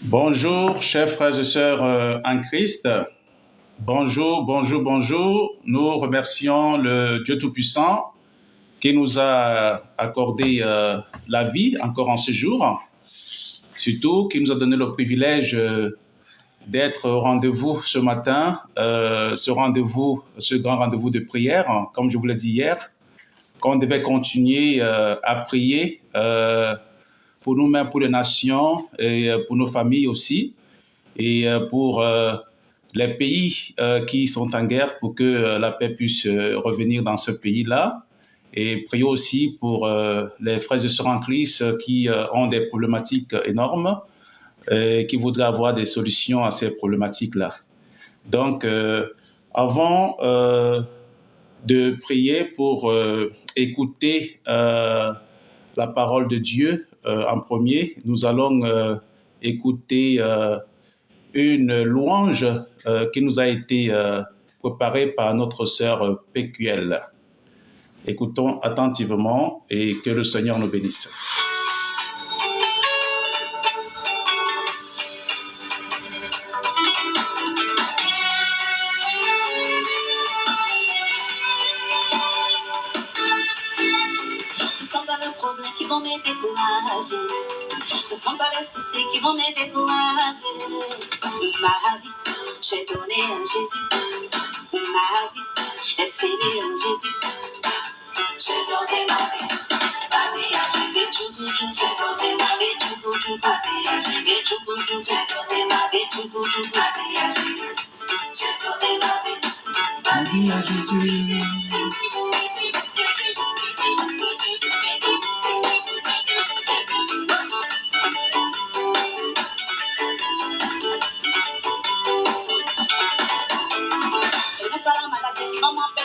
Bonjour, chers frères et sœurs en Christ. Bonjour, bonjour, bonjour. Nous remercions le Dieu Tout-Puissant qui nous a accordé la vie encore en ce jour. Surtout, qui nous a donné le privilège d'être au rendez-vous ce matin, ce grand rendez-vous de prière, comme je vous l'ai dit hier, qu'on devait continuer à prier pour nous-mêmes, pour les nations et pour nos familles aussi, et pour les pays qui sont en guerre, pour que la paix puisse revenir dans ce pays-là. Et prions aussi pour les frères et sœurs en Christ qui ont des problématiques énormes et qui voudraient avoir des solutions à ces problématiques-là. Donc, avant de prier pour écouter la parole de Dieu en premier, nous allons écouter une louange qui nous a été préparée par notre sœur PQL. Écoutons attentivement et que le Seigneur nous bénisse. Ce sont pas les problèmes qui vont me décourager. Ce sont pas les soucis qui vont me décourager. Ma vie, j'ai donné à Jésus. Ma vie, est scellée en Jésus. J'ai donné ma vie à Jésus. J'ai donné ma vie à Jésus. J'ai donné ma vie à Jésus. J'ai donné ma vie à Jésus.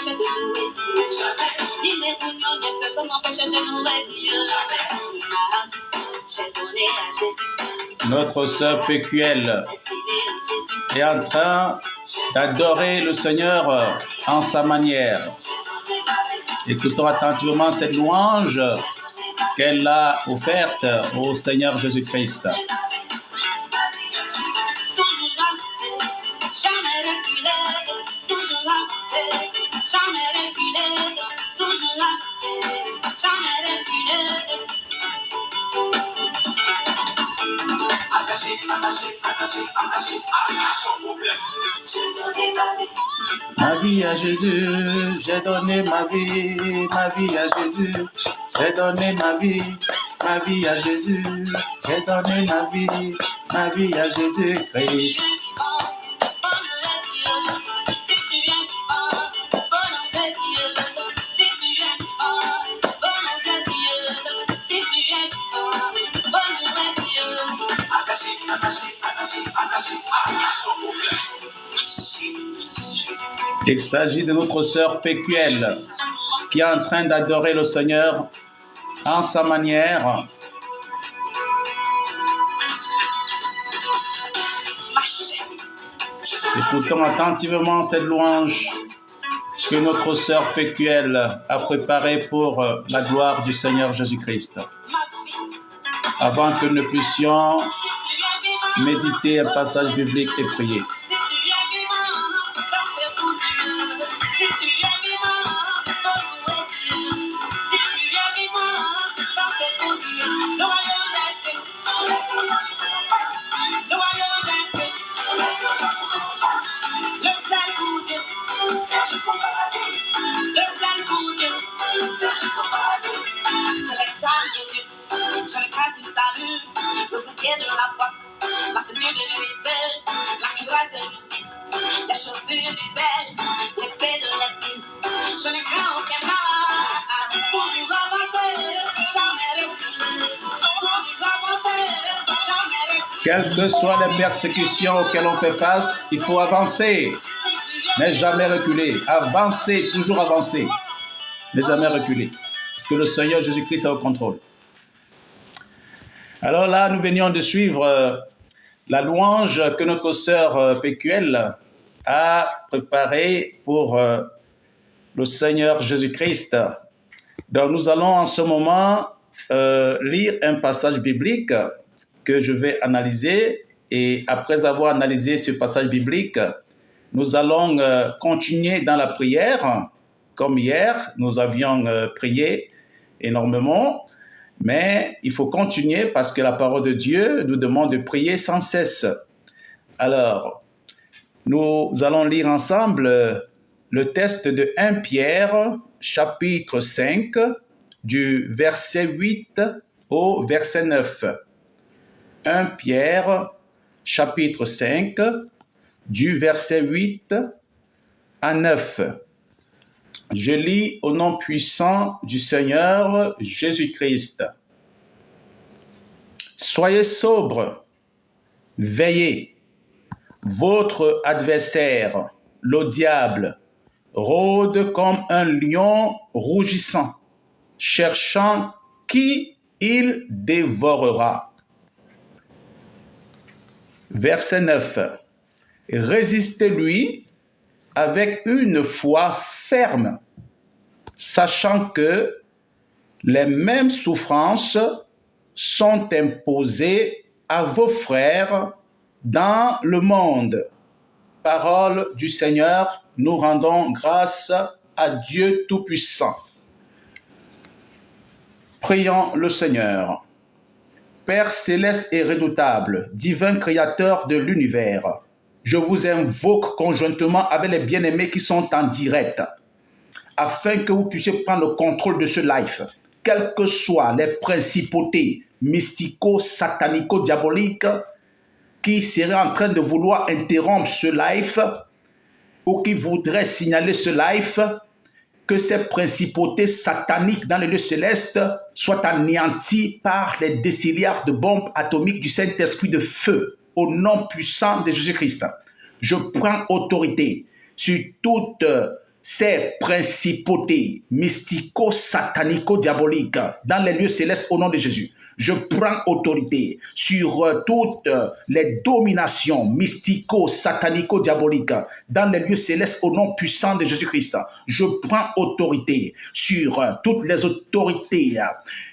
De louer Dieu. Ni les réunions ne peuvent m'empêcher de louer Dieu. J'ai donné à Jésus. Notre sœur PQL est en train d'adorer le Seigneur en sa manière. Écoutons attentivement cette louange qu'elle a offerte au Seigneur Jésus-Christ. Ma vie à Jésus, j'ai donné ma vie à Jésus, j'ai donné ma vie à Jésus, j'ai donné ma vie à Jésus-Christ. Il s'agit de notre sœur PQL qui est en train d'adorer le Seigneur en sa manière. Écoutons attentivement cette louange que notre sœur PQL a préparée pour la gloire du Seigneur Jésus-Christ. Avant que nous puissions méditer un passage biblique et prier. Je le casse du salut, le bouquet de la foi, la ceinture de vérité, la cuirasse de justice, les chaussures du zèle, l'épée de l'esprit. Je n'ai craint aucun mal, toujours avancer, jamais reculer, toujours avancer, jamais reculer. Quelles que soient les persécutions auxquelles on fait face, il faut avancer, mais jamais reculer. Avancer, toujours avancer, mais jamais reculer. Parce que le Seigneur Jésus-Christ est au contrôle. Alors là, nous venions de suivre la louange que notre sœur PQL a préparée pour le Seigneur Jésus-Christ. Donc nous allons en ce moment lire un passage biblique que je vais analyser Et après avoir analysé ce passage biblique, nous allons continuer dans la prière. Comme hier, nous avions prié énormément, mais il faut continuer parce que la parole de Dieu nous demande de prier sans cesse. Alors, nous allons lire ensemble le texte de 1 Pierre, chapitre 5, du verset 8 au verset 9. 1 Pierre, chapitre 5, du verset 8 à 9. Je lis au nom puissant du Seigneur Jésus-Christ. Soyez sobres, veillez. Votre adversaire, le diable, rôde comme un lion rougissant, cherchant qui il dévorera. Verset 9. Résistez-lui avec une foi ferme, sachant que les mêmes souffrances sont imposées à vos frères dans le monde. Parole du Seigneur, nous rendons grâce à Dieu Tout-Puissant. Prions le Seigneur. Père céleste et redoutable, divin créateur de l'univers, je vous invoque conjointement avec les bien-aimés qui sont en direct, afin que vous puissiez prendre le contrôle de ce live, quelles que soient les principautés mystico-satanico-diaboliques qui seraient en train de vouloir interrompre ce live ou qui voudraient signaler ce live, que ces principautés sataniques dans les lieux célestes soient anéanties par les déciliards de bombes atomiques du Saint-Esprit de feu, au nom puissant de Jésus-Christ. Je prends autorité sur toutes ces principautés mystico-satanico-diaboliques dans les lieux célestes au nom de Jésus. Je prends autorité sur toutes les dominations mystico-satanico-diaboliques dans les lieux célestes au nom puissant de Jésus-Christ. Je prends autorité sur toutes les autorités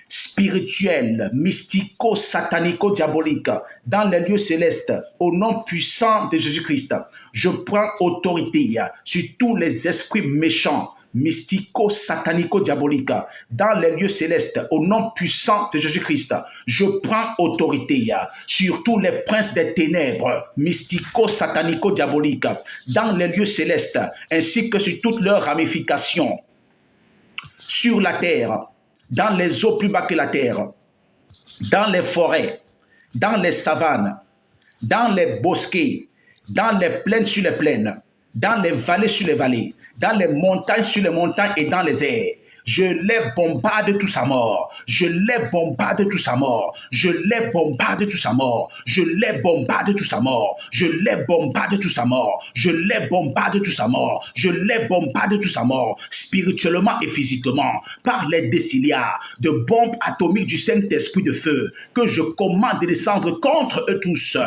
spirituelles, mystico-satanico-diaboliques dans les lieux célestes au nom puissant de Jésus-Christ. Je prends autorité sur tous les esprits méchants, mystico-satanico-diabolique dans les lieux célestes au nom puissant de Jésus-Christ. Je prends autorité sur tous les princes des ténèbres mystico-satanico-diaboliques dans les lieux célestes ainsi que sur toutes leurs ramifications sur la terre, dans les eaux plus bas que la terre, dans les forêts, dans les savanes, dans les bosquets, dans les plaines sur les plaines, dans les vallées sur les vallées, dans les montagnes sur les montagnes et dans les airs. Je les bombarde tous à mort. Je les bombarde tous à mort. Je les bombarde tous à mort. Je les bombarde tous à mort. Je les bombarde tous à mort. Je les bombarde tous à mort. Je les bombarde tous à mort, spirituellement et physiquement, par les déciliards de bombes atomiques du Saint-Esprit de feu que je commande de descendre contre eux tous,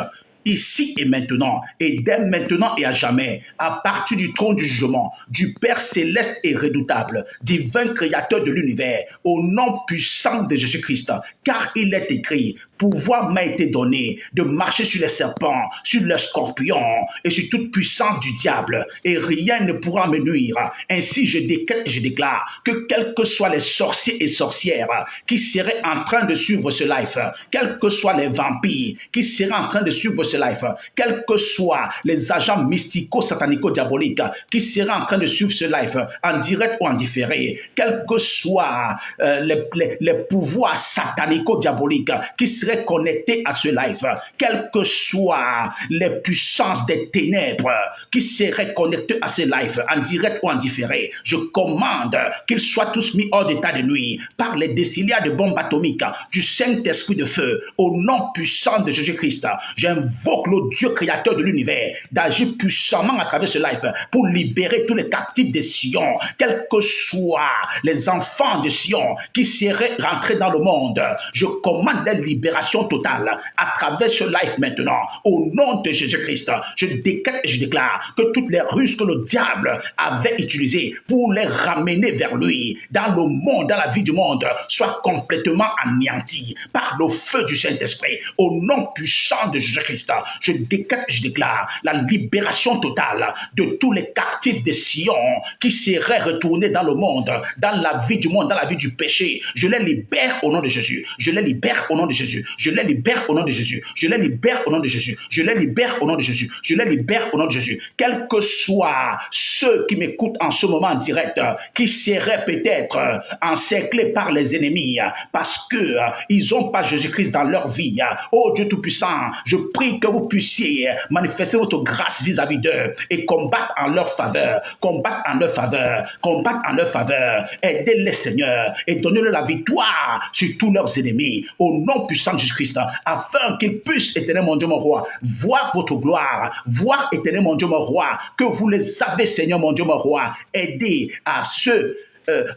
ici et maintenant, et dès maintenant et à jamais, à partir du trône du jugement, du Père céleste et redoutable, divin créateur de l'univers, au nom puissant de Jésus-Christ, car il est écrit, pouvoir m'a été donné de marcher sur les serpents, sur les scorpions et sur toute puissance du diable, et rien ne pourra me nuire. Ainsi je décrète et je déclare que quels que soient les sorciers et sorcières qui seraient en train de suivre ce live, quels que soient les vampires qui seraient en train de suivre ce live, quels que soient les agents mystico-satanico-diaboliques qui seraient en train de suivre ce live en direct ou en différé, quels que soient les pouvoirs satanico-diaboliques qui seraient connectés à ce live, quelles que soient les puissances des ténèbres qui seraient connectées à ce live en direct ou en différé, je commande qu'ils soient tous mis hors d'état de nuit par les déciliards de bombes atomiques du Saint-Esprit de feu au nom puissant de Jésus-Christ. J'invoque le Dieu créateur de l'univers d'agir puissamment à travers ce live pour libérer tous les captifs de Sion, quels que soient les enfants de Sion qui seraient rentrés dans le monde. Je commande la libération totale à travers ce live maintenant au nom de Jésus-Christ. Je décrète et je déclare que toutes les ruses que le diable avait utilisées pour les ramener vers lui dans le monde, dans la vie du monde, soient complètement anéanties par le feu du Saint-Esprit au nom puissant de Jésus-Christ. Je décrète, je déclare la libération totale de tous les captifs de Sion qui seraient retournés dans le monde, dans la vie du monde, dans la vie du péché. Je les libère au nom de Jésus. Je les libère au nom de Jésus. Je les libère au nom de Jésus. Je les libère au nom de Jésus. Je les libère au nom de Jésus. Je les libère au nom de Jésus. Quels que soient ceux qui m'écoutent en ce moment en direct, qui seraient peut-être encerclés par les ennemis parce que ils n'ont pas Jésus-Christ dans leur vie. Oh Dieu Tout-Puissant, je prie que vous puissiez manifester votre grâce vis-à-vis d'eux et combattre en leur faveur, combattre en leur faveur, combattre en leur faveur. Aidez-les, Seigneur, et donnez-leur la victoire sur tous leurs ennemis au nom puissant de Jésus-Christ, afin qu'ils puissent, éternel mon Dieu, mon roi, voir votre gloire, voir, éternel mon Dieu, mon roi, que vous les avez, Seigneur mon Dieu, mon roi. Aidez à ceux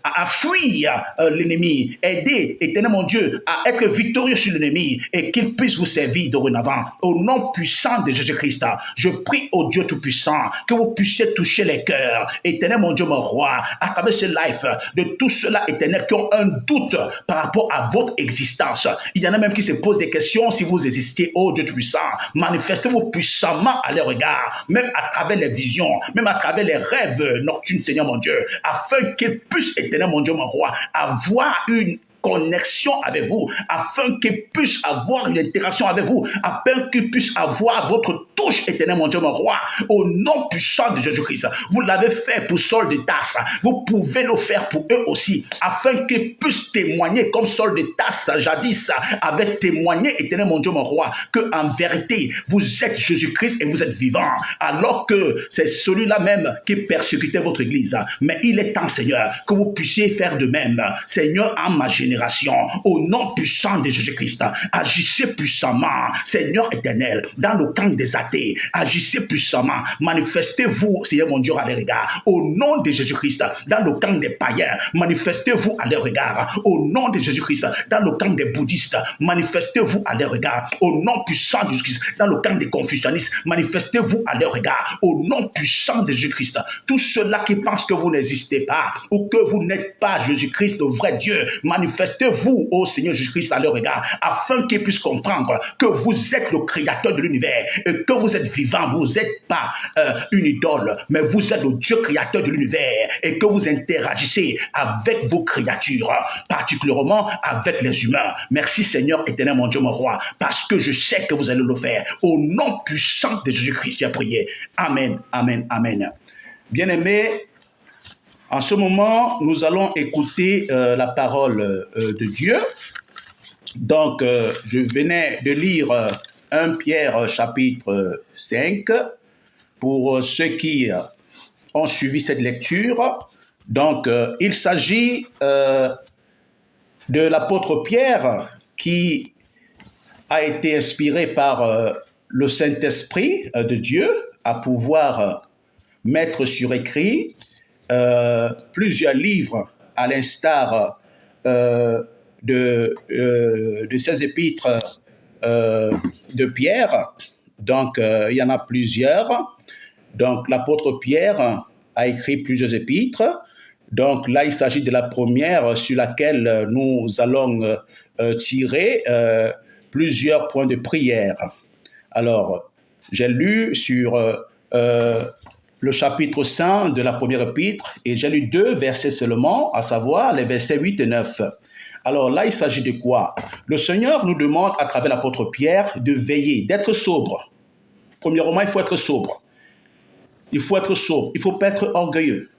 à fuir l'ennemi, aider, éternel mon Dieu, à être victorieux sur l'ennemi et qu'il puisse vous servir dorénavant. Au nom puissant de Jésus-Christ, je prie au Dieu Tout-Puissant que vous puissiez toucher les cœurs, éternel mon Dieu, mon roi, à travers ce live, de tous ceux-là, éternel, qui ont un doute par rapport à votre existence. Il y en a même qui se posent des questions si vous existez, oh Dieu Tout-Puissant. Manifestez-vous puissamment à leur regard, même à travers les visions, même à travers les rêves nocturnes, Seigneur mon Dieu, afin qu'ils puissent, éternel mon Dieu, mon roi, avoir une connexion avec vous, afin qu'ils puissent avoir une interaction avec vous, afin qu'ils puissent avoir votre touche, éternel mon Dieu, mon roi, au nom puissant de Jésus-Christ. Vous l'avez fait pour Saul de Tarse, vous pouvez le faire pour eux aussi, afin qu'ils puissent témoigner comme Saul de Tarse jadis avait témoigné, éternel mon Dieu, mon roi, que en vérité vous êtes Jésus-Christ et vous êtes vivant, alors que c'est celui-là même qui persécutait votre église. Mais il est temps, Seigneur, que vous puissiez faire de même. Seigneur, en ma génération, au nom puissant de Jésus-Christ, agissez puissamment, Seigneur éternel, dans le camp des athées, agissez puissamment, manifestez-vous, Seigneur mon Dieu, à leur égard, au nom de Jésus-Christ, dans le camp des païens, manifestez-vous à leur égard, au nom de Jésus-Christ, dans le camp des bouddhistes, manifestez-vous à leur égard, au nom puissant de Jésus-Christ, dans le camp des confucianistes, manifestez-vous à leur égard, au nom puissant de Jésus-Christ. Tous ceux-là qui pensent que vous n'existez pas, ou que vous n'êtes pas Jésus-Christ, le vrai Dieu, manifestez-vous, ô Seigneur Jésus-Christ, à leur regard, afin qu'ils puissent comprendre que vous êtes le créateur de l'univers, et que vous êtes vivant, vous n'êtes pas une idole, mais vous êtes le Dieu créateur de l'univers, et que vous interagissez avec vos créatures, particulièrement avec les humains. Merci Seigneur éternel mon Dieu, mon roi, parce que je sais que vous allez le faire. Au nom puissant de Jésus-Christ, j'ai prié. Amen, amen, amen. Bien-aimés, en ce moment, nous allons écouter la parole de Dieu. Donc, je venais de lire 1 Pierre chapitre 5 pour ceux qui ont suivi cette lecture. Donc, il s'agit de l'apôtre Pierre qui a été inspiré par le Saint-Esprit de Dieu à pouvoir mettre sur écrit plusieurs livres à l'instar de ces épîtres de Pierre. Donc, il y en a plusieurs. Donc, l'apôtre Pierre a écrit plusieurs épîtres. Donc, là, il s'agit de la première sur laquelle nous allons tirer plusieurs points de prière. Alors, j'ai lu sur le chapitre 5 de la première épître, et j'ai lu 2 versets seulement, à savoir les versets 8 et 9. Alors là, il s'agit de quoi? Le Seigneur nous demande, à travers l'apôtre Pierre, de veiller, d'être sobre. Premièrement, il faut être sobre. Il faut être sobre. Il ne faut pas être orgueilleux.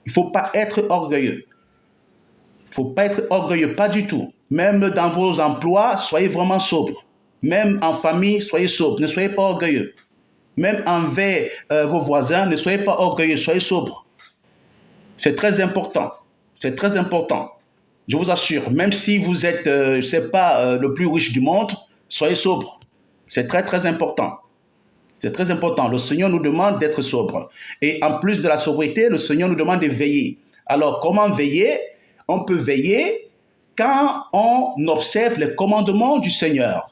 Il ne faut pas être orgueilleux. Il ne faut pas être orgueilleux, pas du tout. Même dans vos emplois, soyez vraiment sobre. Même en famille, soyez sobre. Ne soyez pas orgueilleux. Même envers vos voisins, ne soyez pas orgueilleux, soyez sobre. C'est très important. C'est très important. Je vous assure, même si vous êtes, je ne sais pas, le plus riche du monde, soyez sobre. C'est très, très important. C'est très important. Le Seigneur nous demande d'être sobre. Et en plus de la sobriété, le Seigneur nous demande de veiller. Alors, comment veiller? On peut veiller quand on observe les commandements du Seigneur.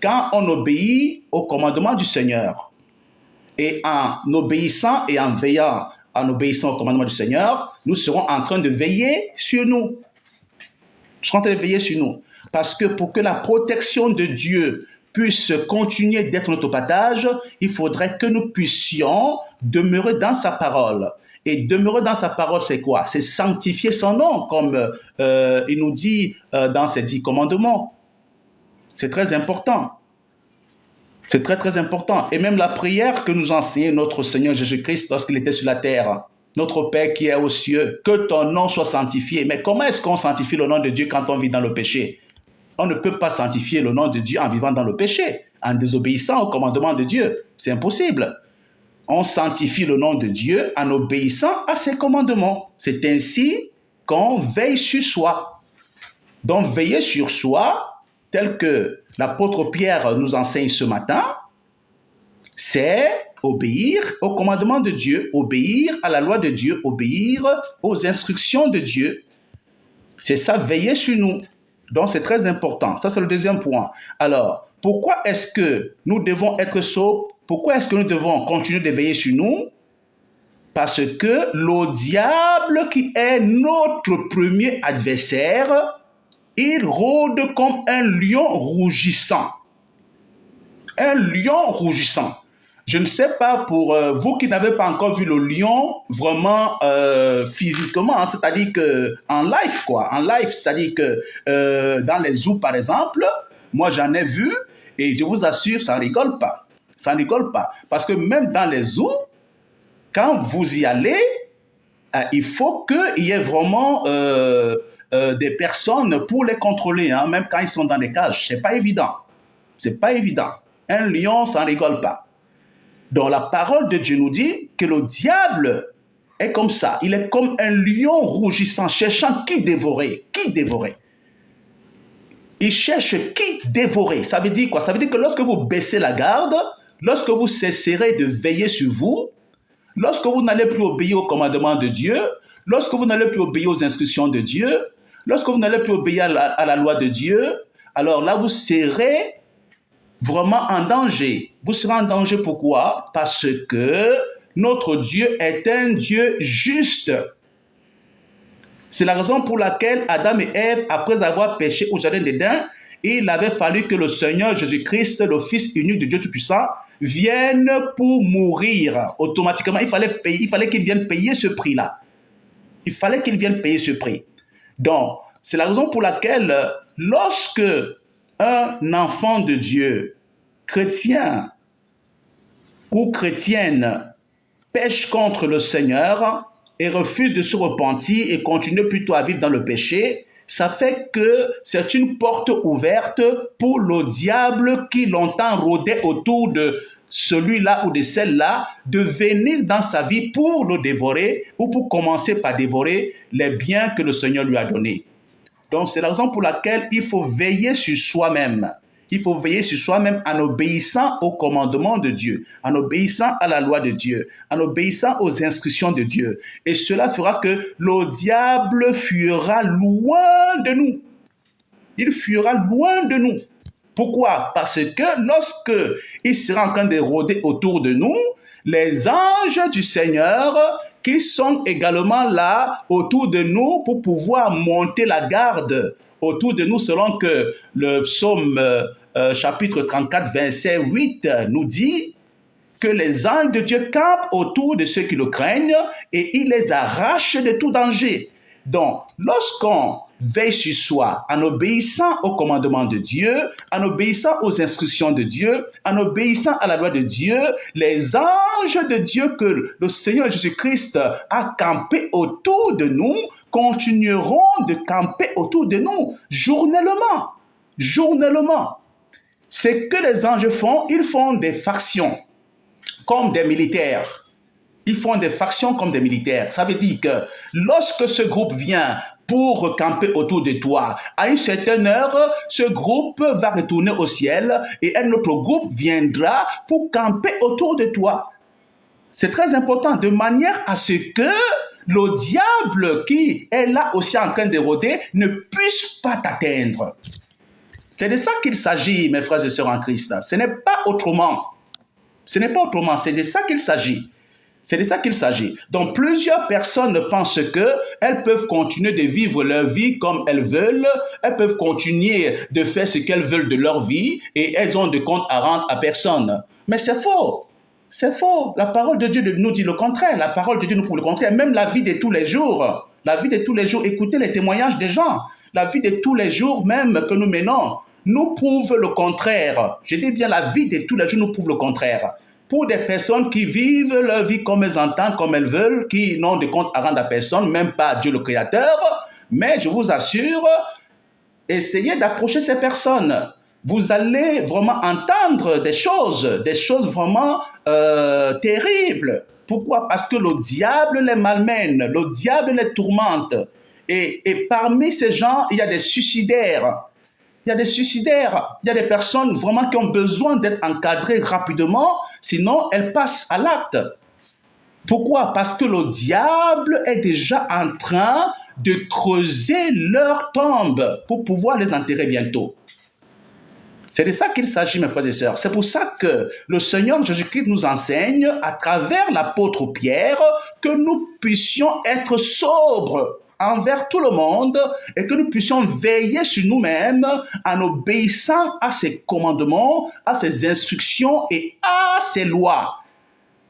Quand on obéit aux commandements du Seigneur. Et en obéissant et en veillant, en obéissant aux commandements du Seigneur, nous serons en train de veiller sur nous. Nous serons en train de veiller sur nous. Parce que pour que la protection de Dieu puisse continuer d'être notre partage, il faudrait que nous puissions demeurer dans sa parole. Et demeurer dans sa parole, c'est quoi? C'est sanctifier son nom, comme il nous dit dans ses 10 commandements. C'est très important. C'est très, très important. Et même la prière que nous enseignait notre Seigneur Jésus-Christ lorsqu'il était sur la terre. Notre Père qui est aux cieux, que ton nom soit sanctifié. Mais comment est-ce qu'on sanctifie le nom de Dieu quand on vit dans le péché? On ne peut pas sanctifier le nom de Dieu en vivant dans le péché, en désobéissant au commandement de Dieu. C'est impossible. On sanctifie le nom de Dieu en obéissant à ses commandements. C'est ainsi qu'on veille sur soi. Donc, veiller sur soi, tel que l'apôtre Pierre nous enseigne ce matin, c'est obéir au commandement de Dieu, obéir à la loi de Dieu, obéir aux instructions de Dieu. C'est ça, veiller sur nous. Donc, c'est très important. Ça, c'est le deuxième point. Alors, pourquoi est-ce que nous devons être sobres? Pourquoi est-ce que nous devons continuer de veiller sur nous? Parce que le diable, qui est notre premier adversaire, il rôde comme un lion rougissant. Un lion rougissant. Je ne sais pas pour vous qui n'avez pas encore vu le lion vraiment physiquement, hein, c'est-à-dire qu'en live, quoi. En live, c'est-à-dire que dans les zoos, par exemple, moi j'en ai vu et je vous assure, ça ne rigole pas. Ça ne rigole pas. Parce que même dans les zoos, quand vous y allez, il faut qu'il y ait vraiment des personnes pour les contrôler, hein, même quand ils sont dans les cages. C'est pas évident. C'est pas évident. Un lion, ça ne rigole pas. Donc la parole de Dieu nous dit que le diable est comme ça. Il est comme un lion rougissant, cherchant qui dévorer. Qui dévorer? Il cherche qui dévorer. Ça veut dire quoi? Ça veut dire que lorsque vous baissez la garde, lorsque vous cesserez de veiller sur vous, lorsque vous n'allez plus obéir au commandement de Dieu, lorsque vous n'allez plus obéir aux instructions de Dieu, lorsque vous n'allez plus obéir à la loi de Dieu, alors là, vous serez vraiment en danger. Vous serez en danger pourquoi? Parce que notre Dieu est un Dieu juste. C'est la raison pour laquelle Adam et Ève, après avoir péché au jardin d'Éden, il avait fallu que le Seigneur Jésus-Christ, le Fils unique de Dieu Tout-Puissant, vienne pour mourir automatiquement. Il fallait qu'il vienne payer ce prix-là. Il fallait qu'il vienne payer ce prix. Donc, c'est la raison pour laquelle, lorsque un enfant de Dieu, chrétien ou chrétienne, pêche contre le Seigneur et refuse de se repentir et continue plutôt à vivre dans le péché, ça fait que c'est une porte ouverte pour le diable qui longtemps rôdait autour de celui-là ou de celle-là, de venir dans sa vie pour le dévorer ou pour commencer par dévorer les biens que le Seigneur lui a donnés. Donc, c'est la raison pour laquelle il faut veiller sur soi-même. Il faut veiller sur soi-même en obéissant au commandement de Dieu, en obéissant à la loi de Dieu, en obéissant aux instructions de Dieu. Et cela fera que le diable fuira loin de nous. Il fuira loin de nous. Pourquoi? Parce que lorsque il sera en train de rôder autour de nous, les anges du Seigneur qui sont également là autour de nous pour pouvoir monter la garde autour de nous, selon que le psaume chapitre 34, verset 8 nous dit que les anges de Dieu campent autour de ceux qui le craignent et il les arrache de tout danger. Donc, lorsqu'on veille sur soi en obéissant au commandement de Dieu, en obéissant aux instructions de Dieu, en obéissant à la loi de Dieu, les anges de Dieu que le Seigneur Jésus-Christ a campé autour de nous continueront de camper autour de nous journellement. Journellement. Ce que les anges font, ils font des factions comme des militaires. Ils font des factions comme des militaires. Ça veut dire que lorsque ce groupe vient pour camper autour de toi, à une certaine heure, ce groupe va retourner au ciel et un autre groupe viendra pour camper autour de toi. C'est très important, de manière à ce que le diable qui est là aussi en train de rôder ne puisse pas t'atteindre. C'est de ça qu'il s'agit, mes frères et sœurs en Christ. Ce n'est pas autrement. Ce n'est pas autrement, c'est de ça qu'il s'agit. C'est de ça qu'il s'agit. Donc, plusieurs personnes pensent qu'elles peuvent continuer de vivre leur vie comme elles veulent, elles peuvent continuer de faire ce qu'elles veulent de leur vie et elles ont de compte à rendre à personne. Mais c'est faux. C'est faux. La parole de Dieu nous dit le contraire. La parole de Dieu nous prouve le contraire. Même la vie de tous les jours. La vie de tous les jours. Écoutez les témoignages des gens. La vie de tous les jours même que nous menons nous prouve le contraire. Je dis bien la vie de tous les jours nous prouve le contraire. Pour des personnes qui vivent leur vie comme elles entendent, comme elles veulent, qui n'ont de compte à rendre à personne, même pas à Dieu le Créateur. Mais je vous assure, essayez d'approcher ces personnes. Vous allez vraiment entendre des choses vraiment terribles. Pourquoi? Parce que le diable les malmène, le diable les tourmente. Et parmi ces gens, il y a des suicidaires. Il y a des suicidaires. Il y a des personnes vraiment qui ont besoin d'être encadrées rapidement, sinon elles passent à l'acte. Pourquoi? Parce que le diable est déjà en train de creuser leur tombe pour pouvoir les enterrer bientôt. C'est de ça qu'il s'agit, mes frères et sœurs. C'est pour ça que le Seigneur Jésus-Christ nous enseigne, à travers l'apôtre Pierre, que nous puissions être sobres envers tout le monde et que nous puissions veiller sur nous-mêmes en obéissant à ses commandements, à ses instructions et à ses lois.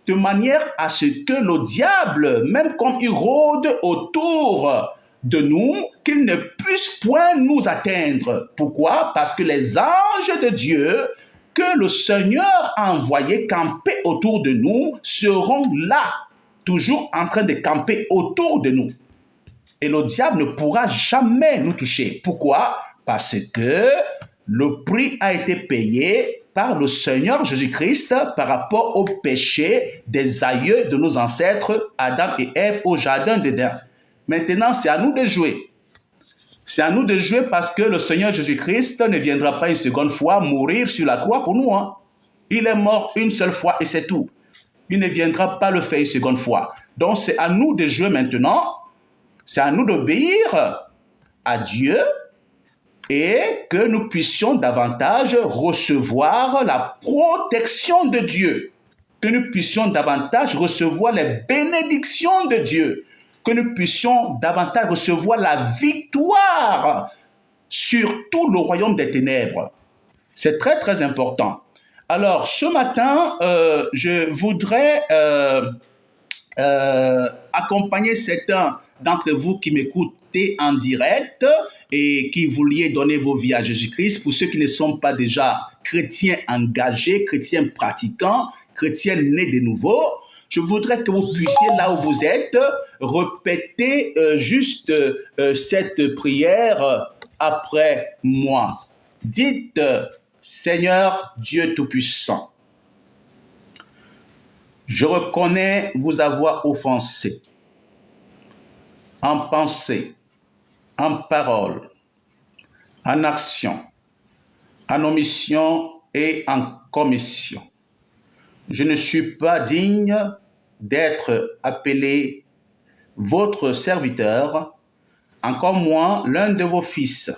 De manière à ce que le diable, même comme il rôde autour de nous, qu'il ne puisse point nous atteindre. Pourquoi? Parce que les anges de Dieu que le Seigneur a envoyés camper autour de nous seront là, toujours en train de camper autour de nous. Et le diable ne pourra jamais nous toucher. Pourquoi? Parce que le prix a été payé par le Seigneur Jésus-Christ par rapport au péché des aïeux de nos ancêtres, Adam et Ève, au jardin d'Éden. Maintenant, c'est à nous de jouer. C'est à nous de jouer parce que le Seigneur Jésus-Christ ne viendra pas une seconde fois mourir sur la croix pour nous. Il est mort une seule fois et c'est tout. Il ne viendra pas le faire une seconde fois. Donc, c'est à nous de jouer maintenant. C'est à nous d'obéir à Dieu et que nous puissions davantage recevoir la protection de Dieu. Que nous puissions davantage recevoir les bénédictions de Dieu. Que nous puissions davantage recevoir la victoire sur tout le royaume des ténèbres. C'est très, très important. Alors, ce matin, je voudrais accompagner certains d'entre vous qui m'écoutez en direct et qui vouliez donner vos vies à Jésus-Christ. Pour ceux qui ne sont pas déjà chrétiens engagés, chrétiens pratiquants, chrétiens nés de nouveau, je voudrais que vous puissiez, là où vous êtes, répéter juste cette prière après moi. Dites, Seigneur Dieu Tout-Puissant, je reconnais vous avoir offensé en pensée, en parole, en action, en omission et en commission. Je ne suis pas digne d'être appelé votre serviteur, encore moins l'un de vos fils.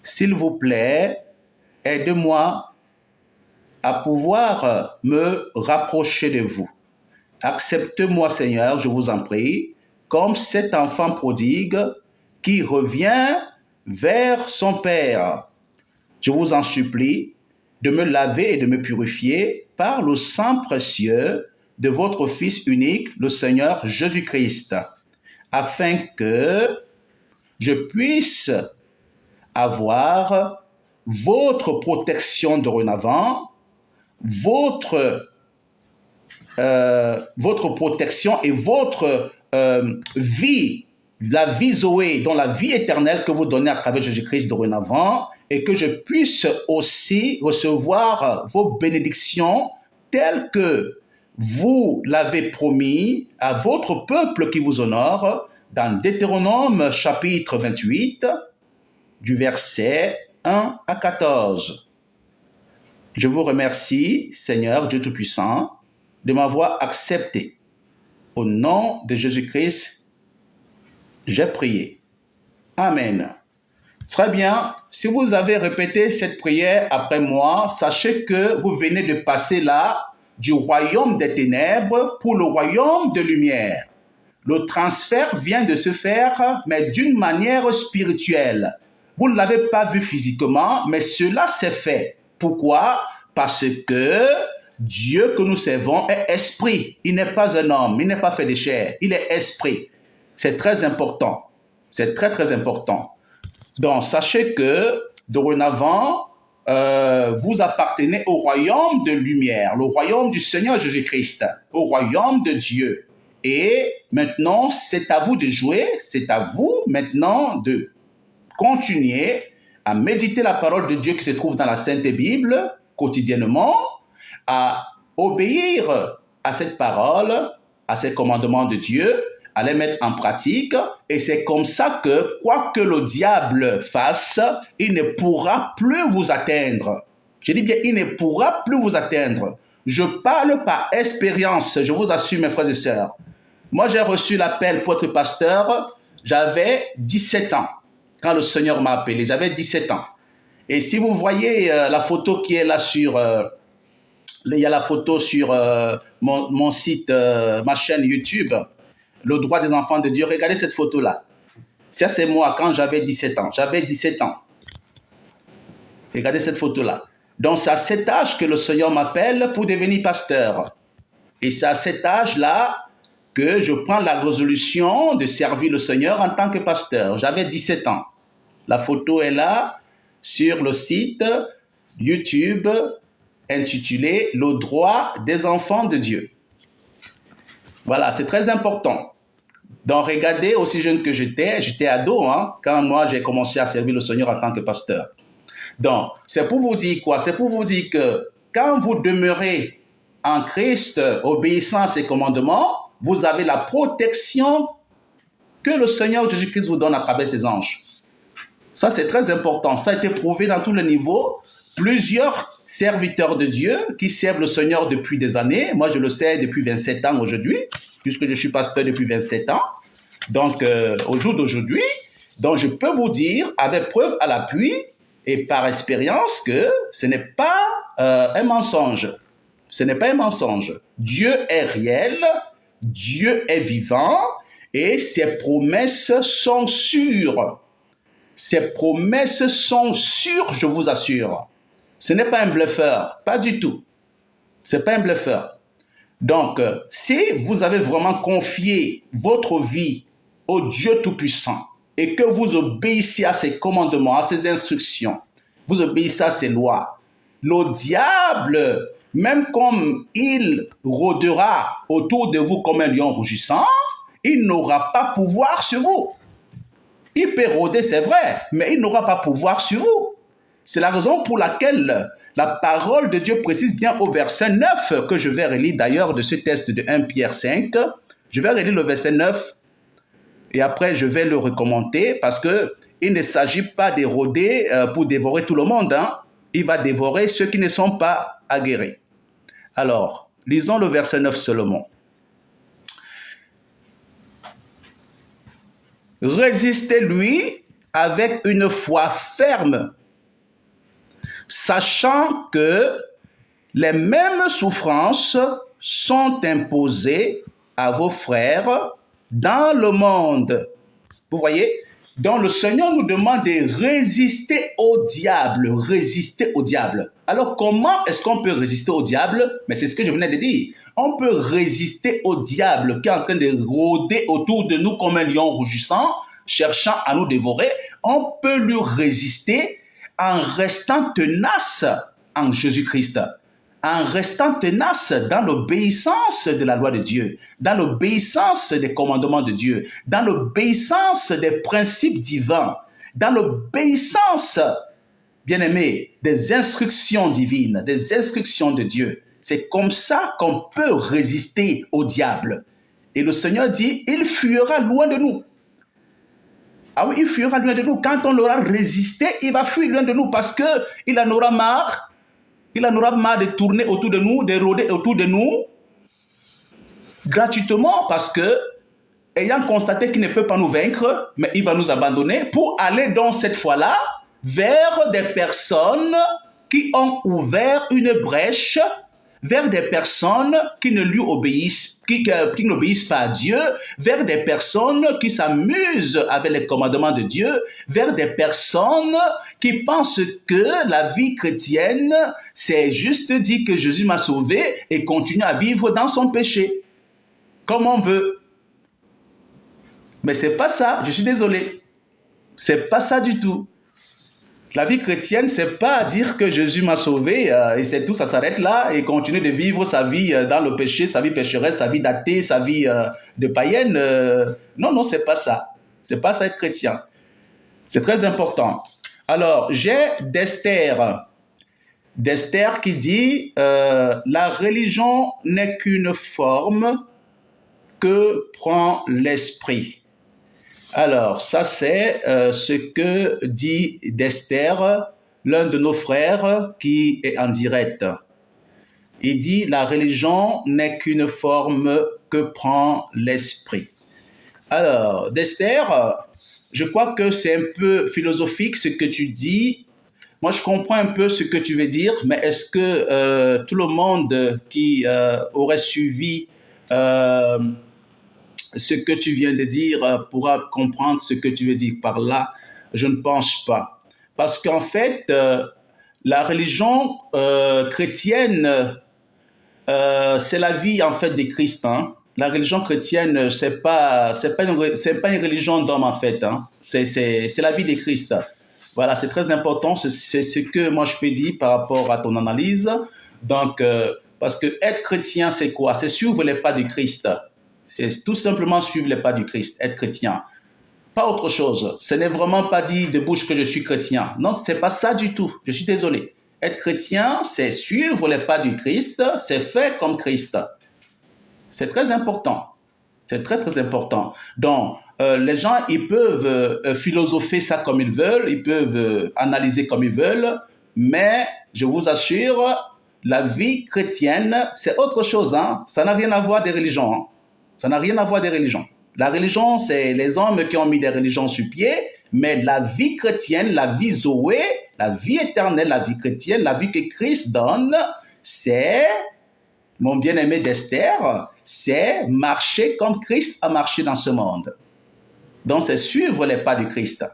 S'il vous plaît, aidez-moi à pouvoir me rapprocher de vous. Acceptez-moi, Seigneur, je vous en prie, comme cet enfant prodigue qui revient vers son Père. Je vous en supplie de me laver et de me purifier par le sang précieux de votre Fils unique, le Seigneur Jésus-Christ, afin que je puisse avoir votre protection dorénavant, votre protection et votre vie, la vie Zoé, dans la vie éternelle que vous donnez à travers Jésus-Christ dorénavant, et que je puisse aussi recevoir vos bénédictions telles que vous l'avez promis à votre peuple qui vous honore dans Deutéronome chapitre 28, du verset 1 à 14. Je vous remercie, Seigneur Dieu Tout-Puissant, de m'avoir accepté. Au nom de Jésus-Christ, j'ai prié. Amen. Très bien. Si vous avez répété cette prière après moi, sachez que vous venez de passer là du royaume des ténèbres pour le royaume de lumière. Le transfert vient de se faire, mais d'une manière spirituelle. Vous ne l'avez pas vu physiquement, mais cela s'est fait. Pourquoi? Parce que Dieu que nous servons est esprit. Il n'est pas un homme, il n'est pas fait de chair, il est esprit. C'est très important. C'est très, très important. Donc, sachez que, dorénavant, vous appartenez au royaume de lumière, le royaume du Seigneur Jésus-Christ, au royaume de Dieu. Et maintenant, c'est à vous de jouer, c'est à vous maintenant de continuer à méditer la parole de Dieu qui se trouve dans la Sainte Bible quotidiennement, à obéir à cette parole, à ces commandements de Dieu, à les mettre en pratique. Et c'est comme ça que, quoi que le diable fasse, il ne pourra plus vous atteindre. Je dis bien, il ne pourra plus vous atteindre. Je parle par expérience, je vous assure, mes frères et sœurs. Moi, j'ai reçu l'appel pour être pasteur, j'avais 17 ans, quand le Seigneur m'a appelé, j'avais 17 ans. Et si vous voyez la photo qui est là sur, il y a la photo sur mon site, ma chaîne YouTube, Le droit des enfants de Dieu, regardez cette photo-là. Ça, c'est moi quand j'avais 17 ans. J'avais 17 ans. Regardez cette photo-là. Donc, c'est à cet âge que le Seigneur m'appelle pour devenir pasteur. Et c'est à cet âge-là que je prends la résolution de servir le Seigneur en tant que pasteur. J'avais 17 ans. La photo est là sur le site YouTube intitulé « Le droit des enfants de Dieu ». Voilà, c'est très important. Donc, regardez, aussi jeune que j'étais ado, hein, quand moi j'ai commencé à servir le Seigneur en tant que pasteur. Donc, c'est pour vous dire quoi? C'est pour vous dire que quand vous demeurez en Christ, obéissant à ses commandements, vous avez la protection que le Seigneur Jésus-Christ vous donne à travers ses anges. Ça, c'est très important. Ça a été prouvé dans tous les niveaux. Plusieurs serviteurs de Dieu qui servent le Seigneur depuis des années. Moi, je le sais depuis 27 ans aujourd'hui, puisque je suis pasteur depuis 27 ans. Donc, au jour d'aujourd'hui, donc je peux vous dire, avec preuve à l'appui et par expérience, que ce n'est pas un mensonge. Ce n'est pas un mensonge. Dieu est réel, Dieu est vivant et ses promesses sont sûres. Ses promesses sont sûres, je vous assure. Ce n'est pas un bluffeur, pas du tout. Ce n'est pas un bluffeur. Donc, si vous avez vraiment confié votre vie au Dieu Tout-Puissant et que vous obéissez à ses commandements, à ses instructions, vous obéissez à ses lois, le diable, même comme il rôdera autour de vous comme un lion rugissant, il n'aura pas pouvoir sur vous. Il peut rôder, c'est vrai, mais il n'aura pas pouvoir sur vous. C'est la raison pour laquelle la parole de Dieu précise bien au verset 9, que je vais relire d'ailleurs de ce texte de 1 Pierre 5. Je vais relire le verset 9 et après je vais le recommander parce qu'il ne s'agit pas de rôder pour dévorer tout le monde. Hein. Il va dévorer ceux qui ne sont pas aguerris. Alors, lisons le verset 9 seulement. Résistez-lui avec une foi ferme, sachant que les mêmes souffrances sont imposées à vos frères dans le monde. Vous voyez? Donc le Seigneur nous demande de résister au diable. Résister au diable. Alors comment est-ce qu'on peut résister au diable? Mais c'est ce que je venais de dire. On peut résister au diable qui est en train de rôder autour de nous comme un lion rougissant, cherchant à nous dévorer. On peut lui résister en restant tenace en Jésus-Christ, en restant tenace dans l'obéissance de la loi de Dieu, dans l'obéissance des commandements de Dieu, dans l'obéissance des principes divins, dans l'obéissance, bien-aimés, des instructions divines, des instructions de Dieu. C'est comme ça qu'on peut résister au diable. Et le Seigneur dit, il fuira loin de nous. Ah oui, il fuira loin de nous. Quand on l'aura résisté, il va fuir loin de nous parce qu'il en aura marre. Il en aura marre de tourner autour de nous, de rôder autour de nous gratuitement parce que, ayant constaté qu'il ne peut pas nous vaincre, mais il va nous abandonner pour aller donc cette fois-là vers des personnes qui ont ouvert une brèche vers des personnes qui ne lui obéissent, qui n'obéissent pas à Dieu, vers des personnes qui s'amusent avec les commandements de Dieu, vers des personnes qui pensent que la vie chrétienne, c'est juste dire que Jésus m'a sauvé et continuer à vivre dans son péché, comme on veut. Mais c'est pas ça, je suis désolé. C'est pas ça du tout. La vie chrétienne, c'est pas dire que Jésus m'a sauvé et c'est tout, ça s'arrête là et continuer de vivre sa vie dans le péché, sa vie pécheresse, sa vie d'athée, sa vie de païenne. Non, c'est pas ça. C'est pas ça être chrétien. C'est très important. Alors, j'ai d'Esther qui dit la religion n'est qu'une forme que prend l'esprit. Alors, ça c'est ce que dit d'Esther, l'un de nos frères qui est en direct. Il dit, la religion n'est qu'une forme que prend l'esprit. Alors, d'Esther, je crois que c'est un peu philosophique ce que tu dis. Moi, je comprends un peu ce que tu veux dire, mais est-ce que tout le monde qui aurait suivi ce que tu viens de dire pourra comprendre ce que tu veux dire par là? Je ne pense pas. Parce qu'en fait, la religion chrétienne, c'est la vie en fait de Christ. Hein. La religion chrétienne, c'est pas une religion d'homme en fait. Hein. C'est la vie de Christ. Voilà, c'est très important. C'est ce que moi je peux dire par rapport à ton analyse. Donc, parce que être chrétien, c'est quoi? C'est suivre les pas du Christ. C'est tout simplement suivre les pas du Christ, être chrétien. Pas autre chose. Ce n'est vraiment pas dit de bouche que je suis chrétien. Non, ce n'est pas ça du tout. Je suis désolé. Être chrétien, c'est suivre les pas du Christ, c'est faire comme Christ. C'est très important. C'est très, très important. Donc, les gens, ils peuvent philosopher ça comme ils veulent, ils peuvent analyser comme ils veulent, mais je vous assure, la vie chrétienne, c'est autre chose. Hein? Ça n'a rien à voir des religions. Hein? Ça n'a rien à voir des religions. La religion, c'est les hommes qui ont mis des religions sur pied, mais la vie chrétienne, la vie Zoé, la vie éternelle, la vie chrétienne, la vie que Christ donne, c'est, mon bien-aimé d'Esther, c'est marcher comme Christ a marché dans ce monde. Donc, c'est suivre les pas du Christ.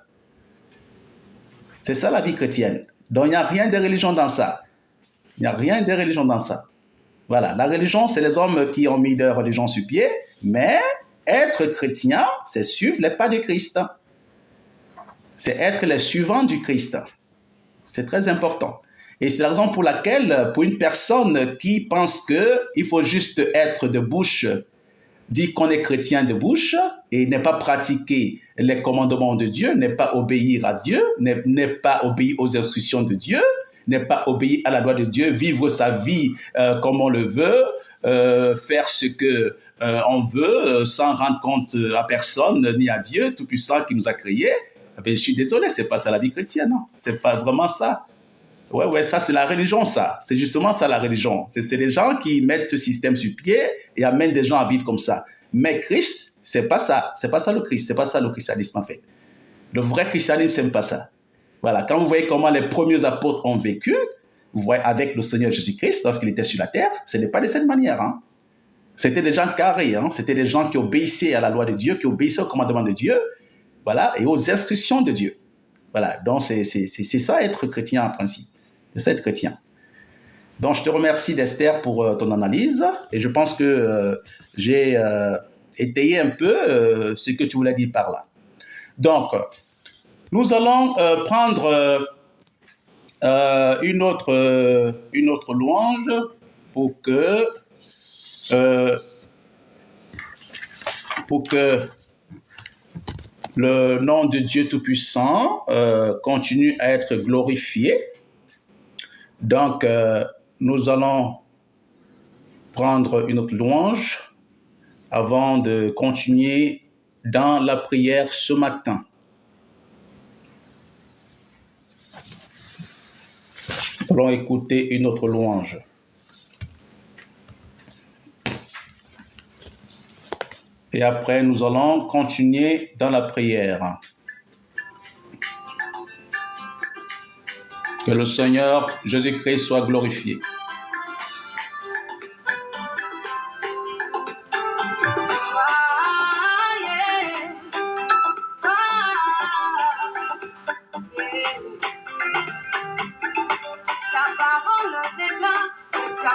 C'est ça la vie chrétienne. Donc, il n'y a rien de religion dans ça. Il n'y a rien de religion dans ça. Voilà, la religion, c'est les hommes qui ont mis leur religion sur pied, mais être chrétien, c'est suivre les pas du Christ. C'est être les suivants du Christ. C'est très important. Et c'est la raison pour laquelle, pour une personne qui pense qu'il faut juste être de bouche, dire qu'on est chrétien de bouche, et ne pas pratiquer les commandements de Dieu, ne pas obéir à Dieu, ne pas obéir aux instructions de Dieu, ne pas obéir à la loi de Dieu, vivre sa vie comme on le veut, faire ce que on veut, sans rendre compte à personne ni à Dieu, tout-puissant qui nous a créés. Je suis désolé, c'est pas ça la vie chrétienne, non. C'est pas vraiment ça. Ouais, ça c'est la religion, ça. C'est justement ça la religion. C'est les gens qui mettent ce système sur pied et amènent des gens à vivre comme ça. Mais Christ, c'est pas ça. C'est pas ça le Christ. C'est pas ça le christianisme en fait. Le vrai christianisme, c'est pas ça. Voilà, quand vous voyez comment les premiers apôtres ont vécu, vous voyez avec le Seigneur Jésus-Christ, lorsqu'il était sur la terre, ce n'est pas de cette manière. Hein. C'était des gens carrés, hein. C'était des gens qui obéissaient à la loi de Dieu, qui obéissaient au commandement de Dieu, voilà, et aux instructions de Dieu. Voilà, donc c'est ça être chrétien en principe. C'est ça être chrétien. Donc je te remercie d'Esther pour ton analyse, et je pense que j'ai étayé un peu ce que tu voulais dire par là. Donc, nous allons prendre une autre louange pour que le nom de Dieu Tout-Puissant continue à être glorifié. Donc, nous allons prendre une autre louange avant de continuer dans la prière ce matin. Nous allons écouter une autre louange. Et après, nous allons continuer dans la prière. Que le Seigneur Jésus-Christ soit glorifié.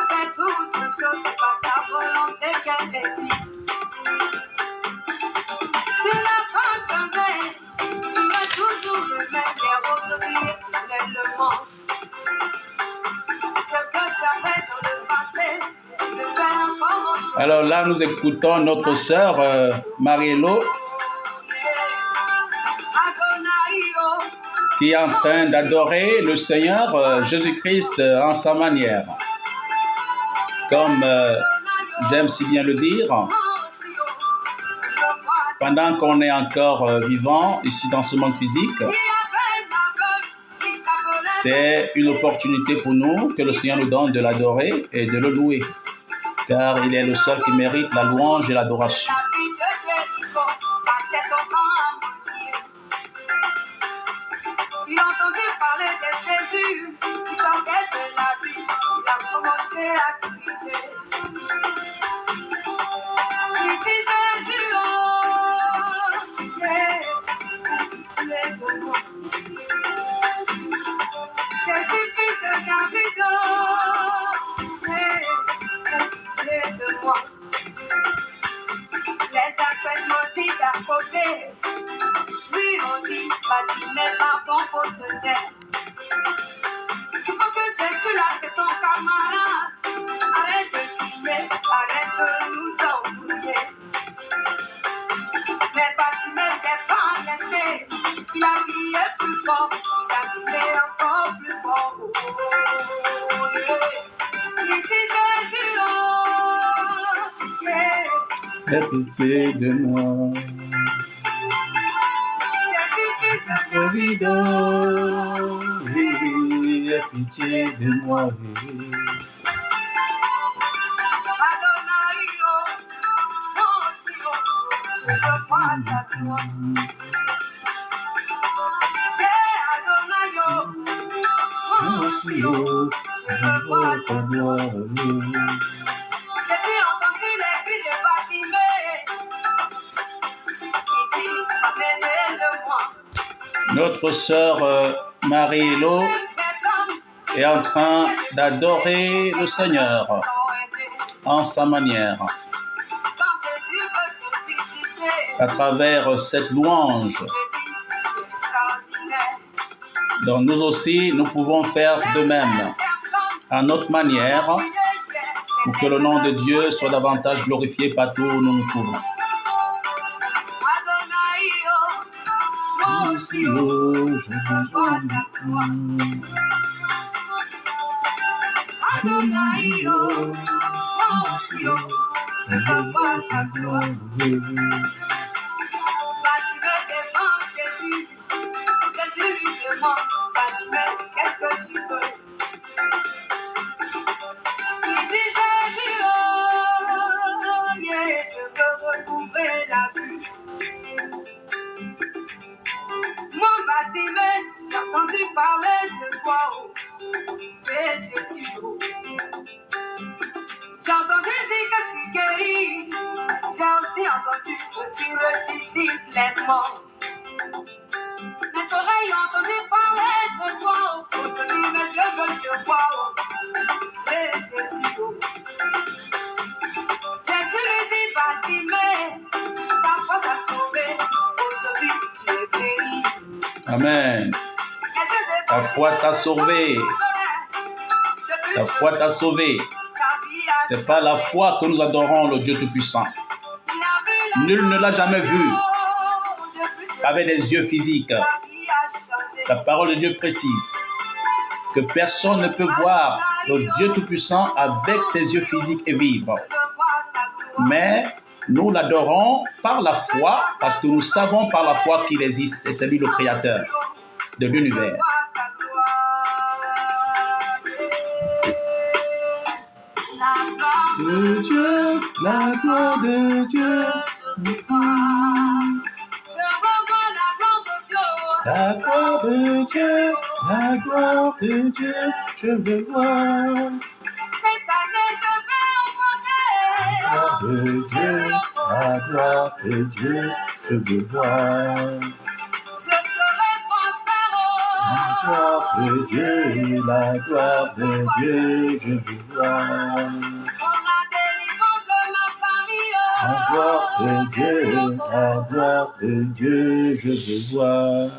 fais toutes choses, c'est pas ta volonté qu'elle existe. Tu n'as pas changé, tu es toujours le même, et aujourd'hui tu lèves le monde. Ce que tu as fait dans le passé, tu le fais encore aujourd'hui. Alors là, nous écoutons notre sœur Marie-Lo qui est en train d'adorer le Seigneur Jésus-Christ en sa manière. Comme j'aime si bien le dire, pendant qu'on est encore vivant ici dans ce monde physique, c'est une opportunité pour nous que le Seigneur nous donne de l'adorer et de le louer, car il est le seul qui mérite la louange et l'adoration. Il a entendu parler de Jésus, qui sortait de la vie, il a commencé à crier. Il dit Jésus, oh, yeah, pitié de moi. Jésus, fils de David, oh, yeah, pitié de moi. Les acteurs m'ont dit d'à côté. Lui on dit, Bartimée, pardon, faute de terre. Tu penses que Jésus là, c'est ton camarade. Arrête de crier, arrête de nous embrouiller. Mais Bartimée s'est pas laissé. Il a crié plus fort, il a crié encore plus fort. Oh, yeah. Il dit Jésus, oh, yeah. Aie pitié de moi. David, oui, aie pitié de moi. Je veux voir ta gloire. Je veux voir ta gloire. J'ai entendu les cris de Bartimée. Il dit, amenez-le-moi. Notre sœur Marie-Lo est en train d'adorer le Seigneur en sa manière, à travers cette louange. Donc nous aussi, nous pouvons faire de même, à notre manière, pour que le nom de Dieu soit davantage glorifié partout où nous nous trouvons. Aussi, oh, je veux voir ta gloire. Adonai, oh, aussi, oh, je veux voir ta gloire. Bartimée devant Jésus, Jésus lui demande, Bartimée, qu'est-ce que tu veux? Il dit Jésus, oh, yeah, je veux retrouver la vue. Mon Bartimée, j'ai entendu parler de toi, oh, et Jésus, oh. J'ai entendu dire que tu guéris, j'ai aussi entendu que tu ressuscites les morts. Mes oreilles ont entendu parler de toi, oh, aujourd'hui mes yeux veulent te voir, oh, et Jésus, oh. Jésus lui dit, Bartimée, ta foi t'a sauvé, aujourd'hui tu es guéri. Amen. Ta foi t'a sauvé. Ta foi t'a sauvé. C'est par la foi que nous adorons le Dieu Tout-Puissant. Nul ne l'a jamais vu avec des yeux physiques. La parole de Dieu précise que personne ne peut voir le Dieu Tout-Puissant avec ses yeux physiques et vivre. Mais nous l'adorons par la foi parce que nous savons par la foi qu'il existe et c'est lui le créateur de l'univers. De Dieu, la gloire de Dieu, la gloire de Dieu, la gloire de Dieu, je veux voir. Cette année, je vais enfanter. La gloire de Dieu, je veux voir. Je serai prospère. La gloire de Dieu, la gloire de Dieu, je veux voir. La gloire de Dieu, la gloire de Dieu, je veux voir.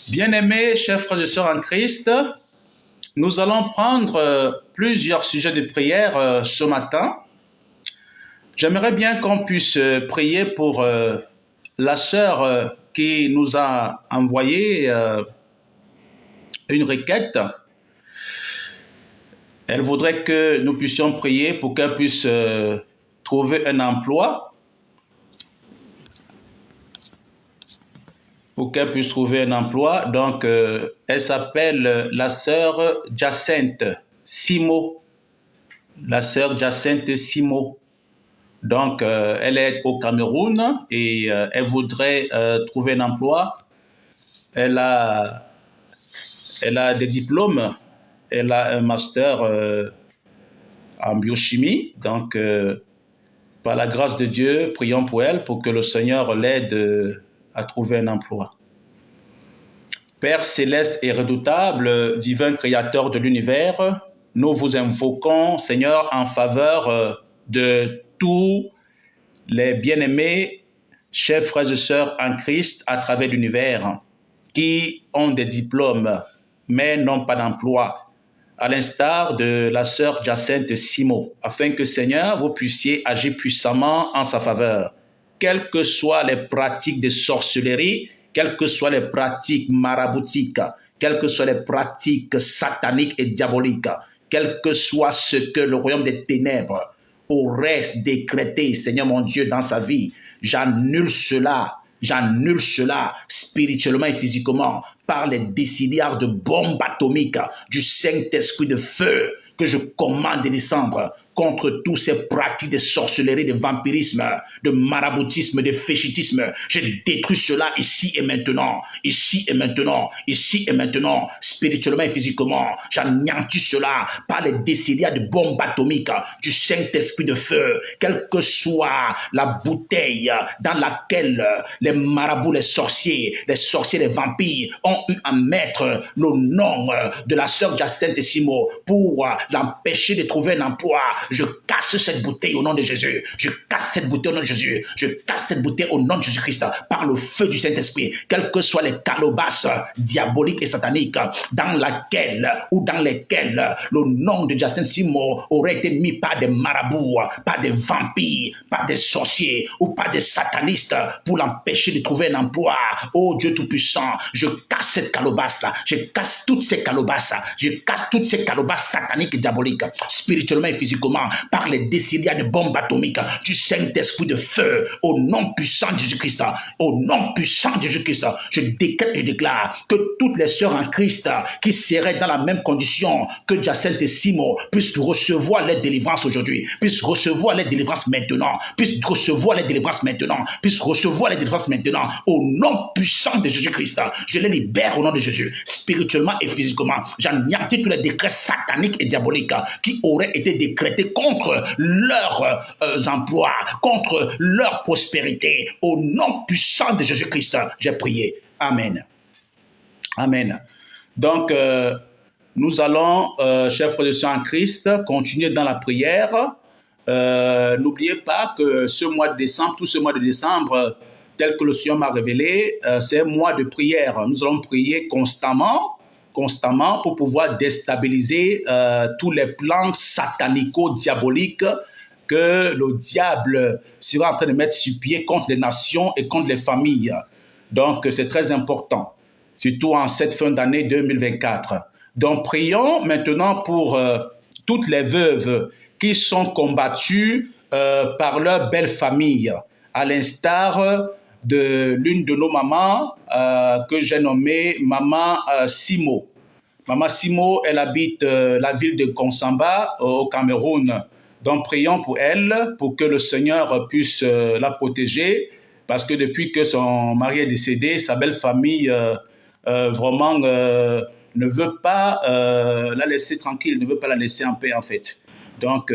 Bien-aimés, chers frères et sœurs en Christ, nous allons prendre plusieurs sujets de prière ce matin. J'aimerais bien qu'on puisse prier pour la sœur qui nous a envoyé une requête. Elle voudrait que nous puissions prier pour qu'elle puisse trouver un emploi. Pour qu'elle puisse trouver un emploi. Donc, elle s'appelle la sœur Jacinthe Simo. La sœur Jacinthe Simo. Donc, elle est au Cameroun et elle voudrait trouver un emploi. Elle a des diplômes. Elle a un master en biochimie. Donc, par la grâce de Dieu, prions pour elle pour que le Seigneur l'aide à trouver un emploi. Père céleste et redoutable, divin créateur de l'univers, nous vous invoquons, Seigneur, en faveur de tous les bien-aimés, chers frères et sœurs en Christ à travers l'univers, qui ont des diplômes, mais n'ont pas d'emploi, à l'instar de la sœur Jacinthe Simo, afin que, Seigneur, vous puissiez agir puissamment en sa faveur. Quelles que soient les pratiques de sorcellerie, quelles que soient les pratiques maraboutiques, quelles que soient les pratiques sataniques et diaboliques, quel que soit ce que le royaume des ténèbres aurait décrété, Seigneur mon Dieu, dans sa vie, j'annule cela spirituellement et physiquement par les décidiards de bombes atomiques du Saint-Esprit de feu que je commande de descendre contre tous ces pratiques de sorcellerie, de vampirisme, de maraboutisme, de féchitisme. Je détruis cela ici et maintenant, ici et maintenant, ici et maintenant, spirituellement et physiquement. J'anéantis cela par les décidiards de bombes atomiques du Saint-Esprit de feu, quelle que soit la bouteille dans laquelle les marabouts, les sorciers, les vampires ont eu à mettre le nom de la sœur Jacinthe Simo pour l'empêcher de trouver un emploi. Je casse cette bouteille au nom de Jésus. Je casse cette bouteille au nom de Jésus. Je casse cette bouteille au nom de Jésus-Christ par le feu du Saint-Esprit. Quelles que soient les calebasses diaboliques et sataniques dans lesquelles le nom de Jacinthe Simo aurait été mis par des marabouts, par des vampires, par des sorciers ou par des satanistes pour l'empêcher de trouver un emploi. Oh Dieu Tout-Puissant, je casse cette calebasse-là. Je casse toutes ces calebasses. Je casse toutes ces calebasses sataniques et diaboliques, spirituellement et physiquement, par les décidiards de bombes atomiques du Saint-Esprit de feu, au nom puissant de Jésus-Christ, au nom puissant de Jésus-Christ, je décrète et je déclare que toutes les sœurs en Christ qui seraient dans la même condition que Jacinthe Simo puissent recevoir leur délivrance aujourd'hui, puissent recevoir leur délivrance maintenant, puissent recevoir leur délivrance maintenant, puissent recevoir leur délivrance maintenant, au nom puissant de Jésus-Christ. Je les libère au nom de Jésus, spirituellement et physiquement. J'anéantis tous les décrets sataniques et diaboliques qui auraient été décrétés contre leurs emplois, contre leur prospérité. Au nom puissant de Jésus-Christ, j'ai prié. Amen. Amen. Donc, nous allons, chers frères et sœurs en Christ, continuer dans la prière. N'oubliez pas que ce mois de décembre, tout ce mois de décembre, tel que le Seigneur m'a révélé, c'est un mois de prière. Nous allons prier constamment pour pouvoir déstabiliser tous les plans satanico-diaboliques que le diable sera en train de mettre sur pied contre les nations et contre les familles. Donc, c'est très important, surtout en cette fin d'année 2024. Donc, prions maintenant pour toutes les veuves qui sont combattues par leur belle famille, à l'instar de l'une de nos mamans que j'ai nommée Maman Simo. Maman Simo, elle habite la ville de Konsamba au Cameroun. Donc prions pour elle, pour que le Seigneur puisse la protéger, parce que depuis que son mari est décédé, sa belle famille vraiment ne veut pas la laisser tranquille, ne veut pas la laisser en paix en fait. Donc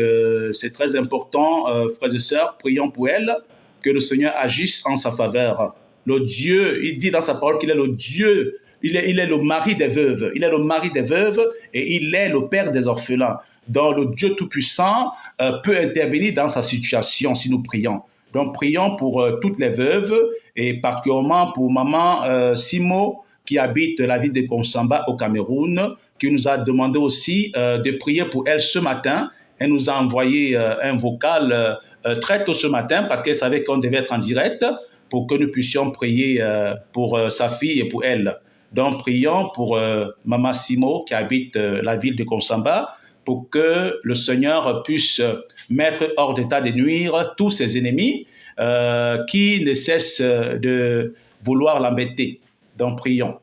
c'est très important, frères et sœurs, prions pour elle, que le Seigneur agisse en sa faveur. Le Dieu, il dit dans sa parole qu'il est le Dieu il est le mari des veuves. Il est le mari des veuves et il est le père des orphelins. Donc le Dieu Tout-Puissant peut intervenir dans sa situation si nous prions. Donc prions pour toutes les veuves et particulièrement pour maman Simo qui habite la ville de Konsamba au Cameroun, qui nous a demandé aussi de prier pour elle ce matin. Elle nous a envoyé un vocal très tôt ce matin parce qu'elle savait qu'on devait être en direct pour que nous puissions prier pour sa fille et pour elle. Donc prions pour maman Simo qui habite la ville de Konsamba pour que le Seigneur puisse mettre hors d'état de nuire tous ses ennemis qui ne cessent de vouloir l'embêter. Donc prions.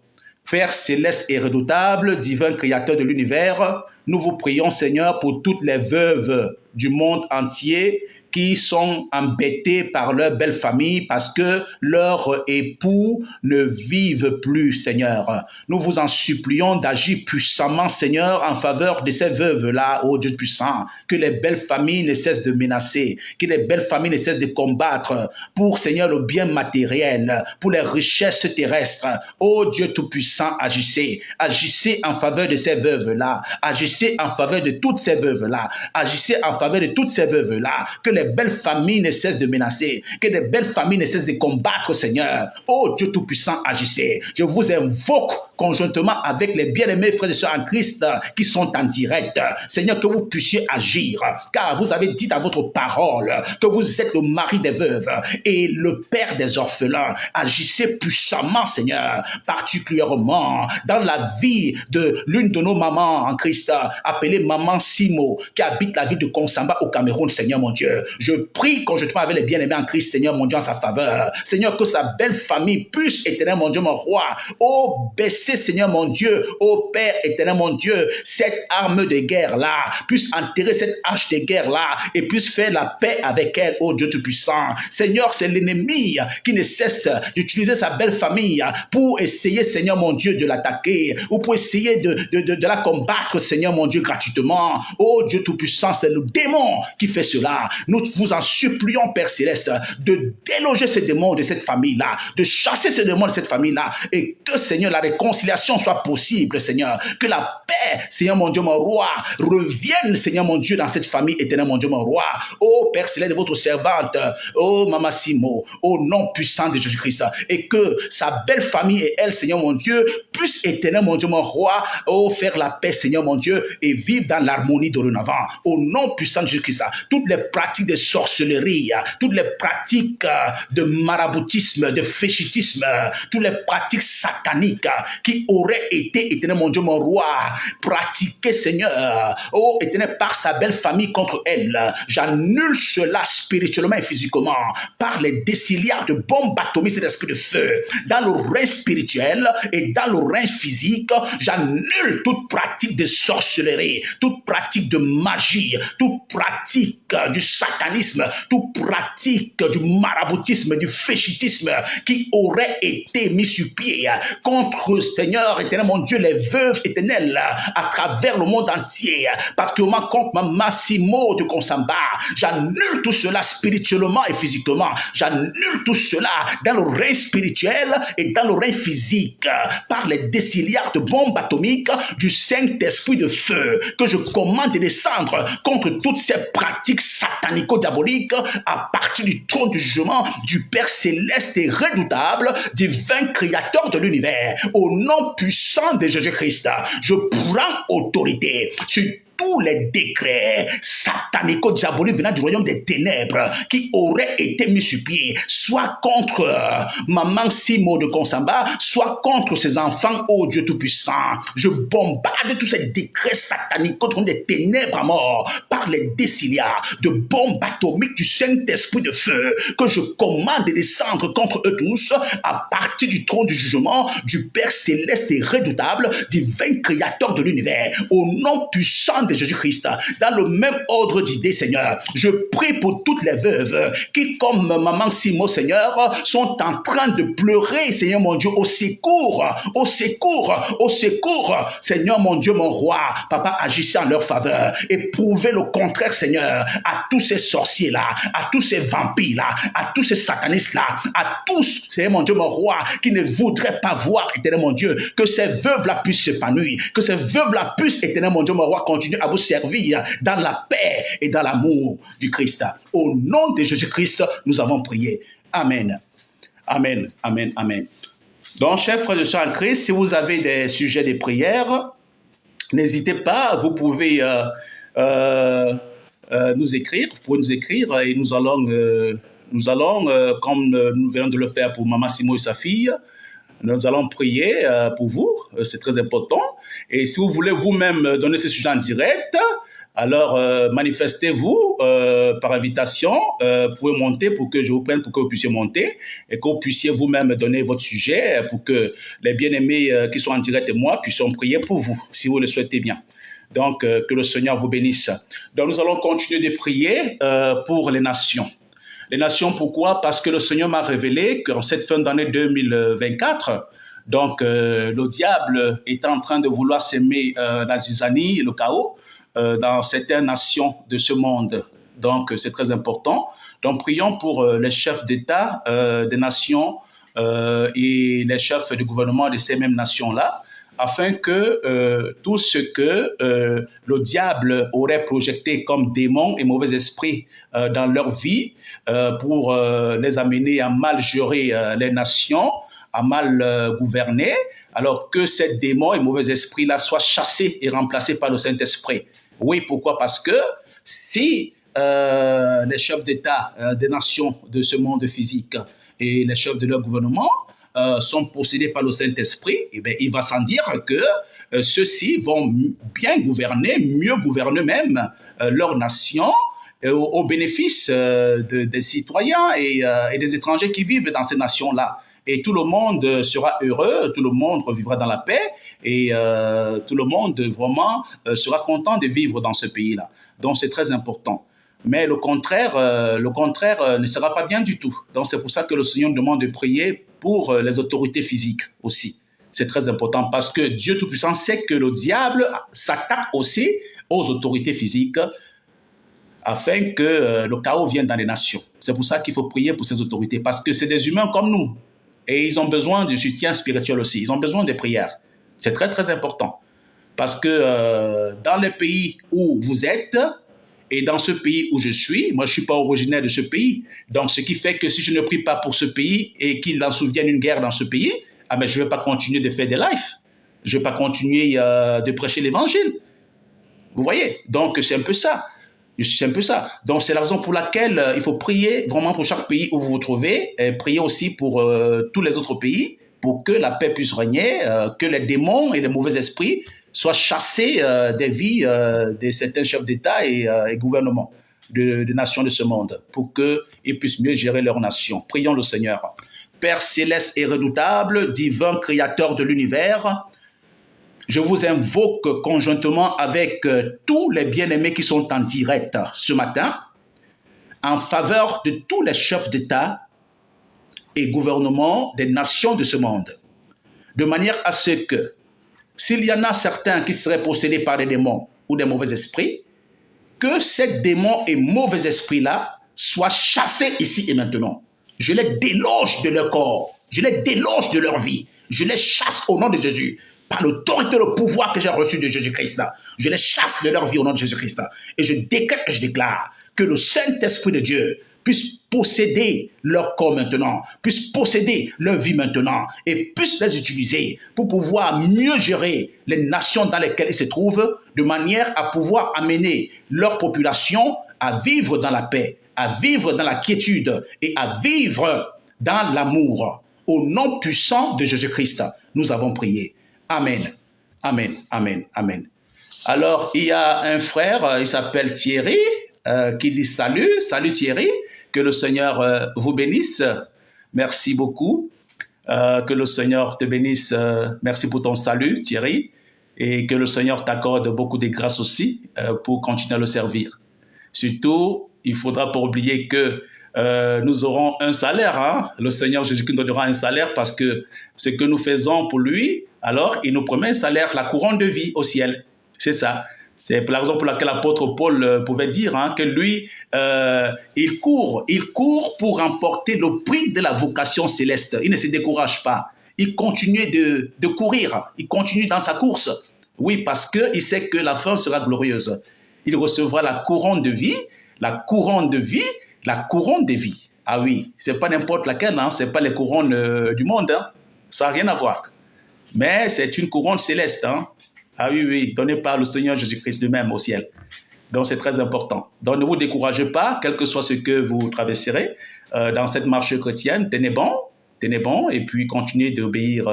Père céleste et redoutable, divin créateur de l'univers, nous vous prions Seigneur pour toutes les veuves du monde entier qui sont embêtés par leur belle famille parce que leurs époux ne vivent plus, Seigneur. Nous vous en supplions d'agir puissamment, Seigneur, en faveur de ces veuves-là, ô Dieu puissant, que les belles familles ne cessent de menacer, que les belles familles ne cessent de combattre pour, Seigneur, le bien matériel, pour les richesses terrestres. Ô Dieu tout-puissant, agissez. Agissez en faveur de ces veuves-là. Agissez en faveur de toutes ces veuves-là. Agissez en faveur de toutes ces veuves-là. Que les belles familles ne cessent de menacer, que les belles familles ne cessent de combattre, Seigneur. Oh Dieu Tout-Puissant, agissez. Je vous invoque conjointement avec les bien-aimés frères et sœurs en Christ qui sont en direct. Seigneur, que vous puissiez agir, car vous avez dit à votre parole que vous êtes le mari des veuves et le père des orphelins. Agissez puissamment, Seigneur, particulièrement dans la vie de l'une de nos mamans en Christ, appelée maman Simo, qui habite la ville de Konsamba au Cameroun, Seigneur mon Dieu. Je prie conjointement avec les bien-aimés en Christ, Seigneur mon Dieu, en sa faveur. Seigneur, que sa belle famille puisse, éternel mon Dieu, mon roi, baisser, Seigneur mon Dieu, Père éternel mon Dieu, cette arme de guerre-là, puisse enterrer cette hache de guerre-là et puisse faire la paix avec elle, ô Dieu Tout-Puissant. Seigneur, c'est l'ennemi qui ne cesse d'utiliser sa belle famille pour essayer, Seigneur mon Dieu, de l'attaquer ou pour essayer de la combattre, Seigneur mon Dieu, gratuitement. Ô Dieu Tout-Puissant, c'est le démon qui fait cela. Nous vous en supplions, Père Céleste, de déloger ces démons de cette famille-là, de chasser ces démons de cette famille-là, et que, Seigneur, la réconciliation soit possible, Seigneur. Que la paix, Seigneur mon Dieu, mon roi, revienne, Seigneur mon Dieu, dans cette famille, éternel mon Dieu, mon roi. Ô Père Céleste de votre servante, ô Maman Simo, au nom puissant de Jésus-Christ, et que sa belle famille et elle, Seigneur mon Dieu, puissent, éternel mon Dieu, mon roi, faire la paix, Seigneur mon Dieu, et vivre dans l'harmonie dorénavant. Au nom puissant de Jésus-Christ, toutes les pratiques de sorcellerie, toutes les pratiques de maraboutisme, de féchitisme, toutes les pratiques sataniques qui auraient été, éternel mon Dieu, mon roi, pratiquées, Seigneur, éternel, par sa belle famille contre elle. J'annule cela spirituellement et physiquement par les déciliards de bombes atomiques et d'esprit de feu. Dans le règne spirituel et dans le règne physique, j'annule toute pratique de sorcellerie, toute pratique de magie, toute pratique du satanisme, toute pratique du maraboutisme, du féchitisme qui aurait été mis sur pied contre, Seigneur éternel mon Dieu, les veuves éternelles à travers le monde entier, particulièrement contre Maman Simo de Konsamba. J'annule tout cela spirituellement et physiquement. J'annule tout cela dans le règne spirituel et dans le règne physique par les déciliards de bombes atomiques du Saint-Esprit de feu que je commande de descendre contre toutes ces pratiques satanico-diaboliques à partir du trône du jugement du Père céleste et redoutable, divin créateur de l'univers. Au nom puissant de Jésus-Christ, je prends autorité sur tous les décrets satanico-diaboliques venant du royaume des ténèbres qui auraient été mis sur pied, soit contre Maman Simo de Konsamba, soit contre ses enfants, ô Dieu Tout-Puissant. Je bombarde tous ces décrets sataniques contre des ténèbres à mort par les déciliards de bombes atomiques du Saint-Esprit de feu que je commande de descendre contre eux tous à partir du trône du jugement du Père céleste et redoutable, divin créateur de l'univers. Au nom puissant de Jésus-Christ, dans le même ordre d'idées, Seigneur, je prie pour toutes les veuves qui, comme maman Simo, Seigneur, sont en train de pleurer, Seigneur mon Dieu, au secours, au secours, au secours. Seigneur mon Dieu, mon roi, Papa, agissez en leur faveur et prouvez le contraire, Seigneur, à tous ces sorciers-là, à tous ces vampires-là, à tous ces satanistes-là, à tous, Seigneur mon Dieu, mon roi, qui ne voudraient pas voir, éternel mon Dieu, que ces veuves-là puissent s'épanouir, que ces veuves-là puissent, éternel mon Dieu, mon roi, continuer à vous servir dans la paix et dans l'amour du Christ. Au nom de Jésus-Christ, nous avons prié. Amen. Amen. Amen. Amen. Donc, chers frères et sœurs en Christ, si vous avez des sujets de prière, n'hésitez pas, vous pouvez nous écrire, vous pouvez nous écrire et nous allons, comme nous venons de le faire pour Maman Simo et sa fille, nous allons prier pour vous, c'est très important. Et si vous voulez vous-même donner ce sujet en direct, alors manifestez-vous par invitation, vous pouvez monter pour que je vous prenne, pour que vous puissiez monter et que vous puissiez vous-même donner votre sujet pour que les bien-aimés qui sont en direct et moi puissions prier pour vous, si vous le souhaitez bien. Donc, que le Seigneur vous bénisse. Donc, nous allons continuer de prier pour les nations. Les nations, pourquoi? Parce que le Seigneur m'a révélé qu'en cette fin d'année 2024, donc le diable est en train de vouloir s'aimer la zizanie et le chaos dans certaines nations de ce monde. Donc, c'est très important. Donc, prions pour les chefs d'État des nations et les chefs du gouvernement de ces mêmes nations-là, afin que tout ce que le diable aurait projeté comme démons et mauvais esprits dans leur vie pour les amener à mal gérer les nations, à mal gouverner, alors que ces démons et mauvais esprits-là soient chassés et remplacés par le Saint-Esprit. Oui, pourquoi? Parce que si les chefs d'État des nations de ce monde physique et les chefs de leur gouvernement sont possédés par le Saint-Esprit, eh bien, il va sans dire que ceux-ci vont bien gouverner, mieux gouverner même leur nation au bénéfice des citoyens et des étrangers qui vivent dans ces nations-là. Et tout le monde sera heureux, tout le monde vivra dans la paix et tout le monde vraiment sera content de vivre dans ce pays-là. Donc, c'est très important. Mais le contraire ne sera pas bien du tout. Donc, c'est pour ça que le Seigneur demande de prier pour les autorités physiques aussi. C'est très important parce que Dieu Tout-Puissant sait que le diable s'attaque aussi aux autorités physiques afin que le chaos vienne dans les nations. C'est pour ça qu'il faut prier pour ces autorités parce que c'est des humains comme nous et ils ont besoin du soutien spirituel aussi. Ils ont besoin de prières. C'est très, très important parce que dans les pays où vous êtes, et dans ce pays où je suis, moi je ne suis pas originaire de ce pays, donc ce qui fait que si je ne prie pas pour ce pays et qu'il en souvienne une guerre dans ce pays, ah ben, je ne vais pas continuer de faire des lives, je ne vais pas continuer de prêcher l'évangile. Vous voyez? Donc c'est un peu ça. C'est un peu ça. Donc c'est la raison pour laquelle il faut prier vraiment pour chaque pays où vous vous trouvez, et prier aussi pour tous les autres pays, pour que la paix puisse régner, que les démons et les mauvais esprits soient chassés des vies de certains chefs d'État et gouvernements de nations de ce monde, pour qu'ils puissent mieux gérer leur nation. Prions le Seigneur. Père céleste et redoutable, divin créateur de l'univers, je vous invoque conjointement avec tous les bien-aimés qui sont en direct ce matin, en faveur de tous les chefs d'État et gouvernements des nations de ce monde, de manière à ce que s'il y en a certains qui seraient possédés par des démons ou des mauvais esprits, que ces démons et mauvais esprits-là soient chassés ici et maintenant. Je les déloge de leur corps, je les déloge de leur vie, je les chasse au nom de Jésus, par l'autorité et le pouvoir que j'ai reçu de Jésus-Christ. Je les chasse de leur vie au nom de Jésus-Christ. Et je décrète et je déclare que le Saint-Esprit de Dieu puisse posséder leur corps maintenant, puisse posséder leur vie maintenant et puisse les utiliser pour pouvoir mieux gérer les nations dans lesquelles ils se trouvent, de manière à pouvoir amener leur population à vivre dans la paix, à vivre dans la quiétude et à vivre dans l'amour. Au nom puissant de Jésus-Christ, nous avons prié. Amen, amen, amen, amen. Alors, il y a un frère, il s'appelle Thierry, qui dit salut, salut Thierry. Que le Seigneur vous bénisse. Merci beaucoup. Que le Seigneur te bénisse. Merci pour ton salut, Thierry. et que le Seigneur t'accorde beaucoup de grâce aussi pour continuer à le servir. Surtout, il ne faudra pas oublier que nous aurons un salaire. Hein? Le Seigneur Jésus-Christ nous donnera un salaire parce que ce que nous faisons pour lui, alors il nous promet un salaire, la couronne de vie au ciel. C'est ça. C'est la raison pour laquelle l'apôtre Paul pouvait dire hein, que lui, il court pour remporter le prix de la vocation céleste. Il ne se décourage pas. Il continue de courir. Il continue dans sa course. Oui, parce qu'il sait que la fin sera glorieuse. Il recevra la couronne de vie, la couronne de vie, la couronne de vie. Ah oui, ce n'est pas n'importe laquelle, hein, ce n'est pas les couronnes du monde. Hein. Ça n'a rien à voir. Mais c'est une couronne céleste. Hein. Ah oui, oui, donnée par le Seigneur Jésus-Christ lui-même au ciel. Donc c'est très important. Donc ne vous découragez pas, quel que soit ce que vous traverserez dans cette marche chrétienne. Tenez bon, et puis continuez d'obéir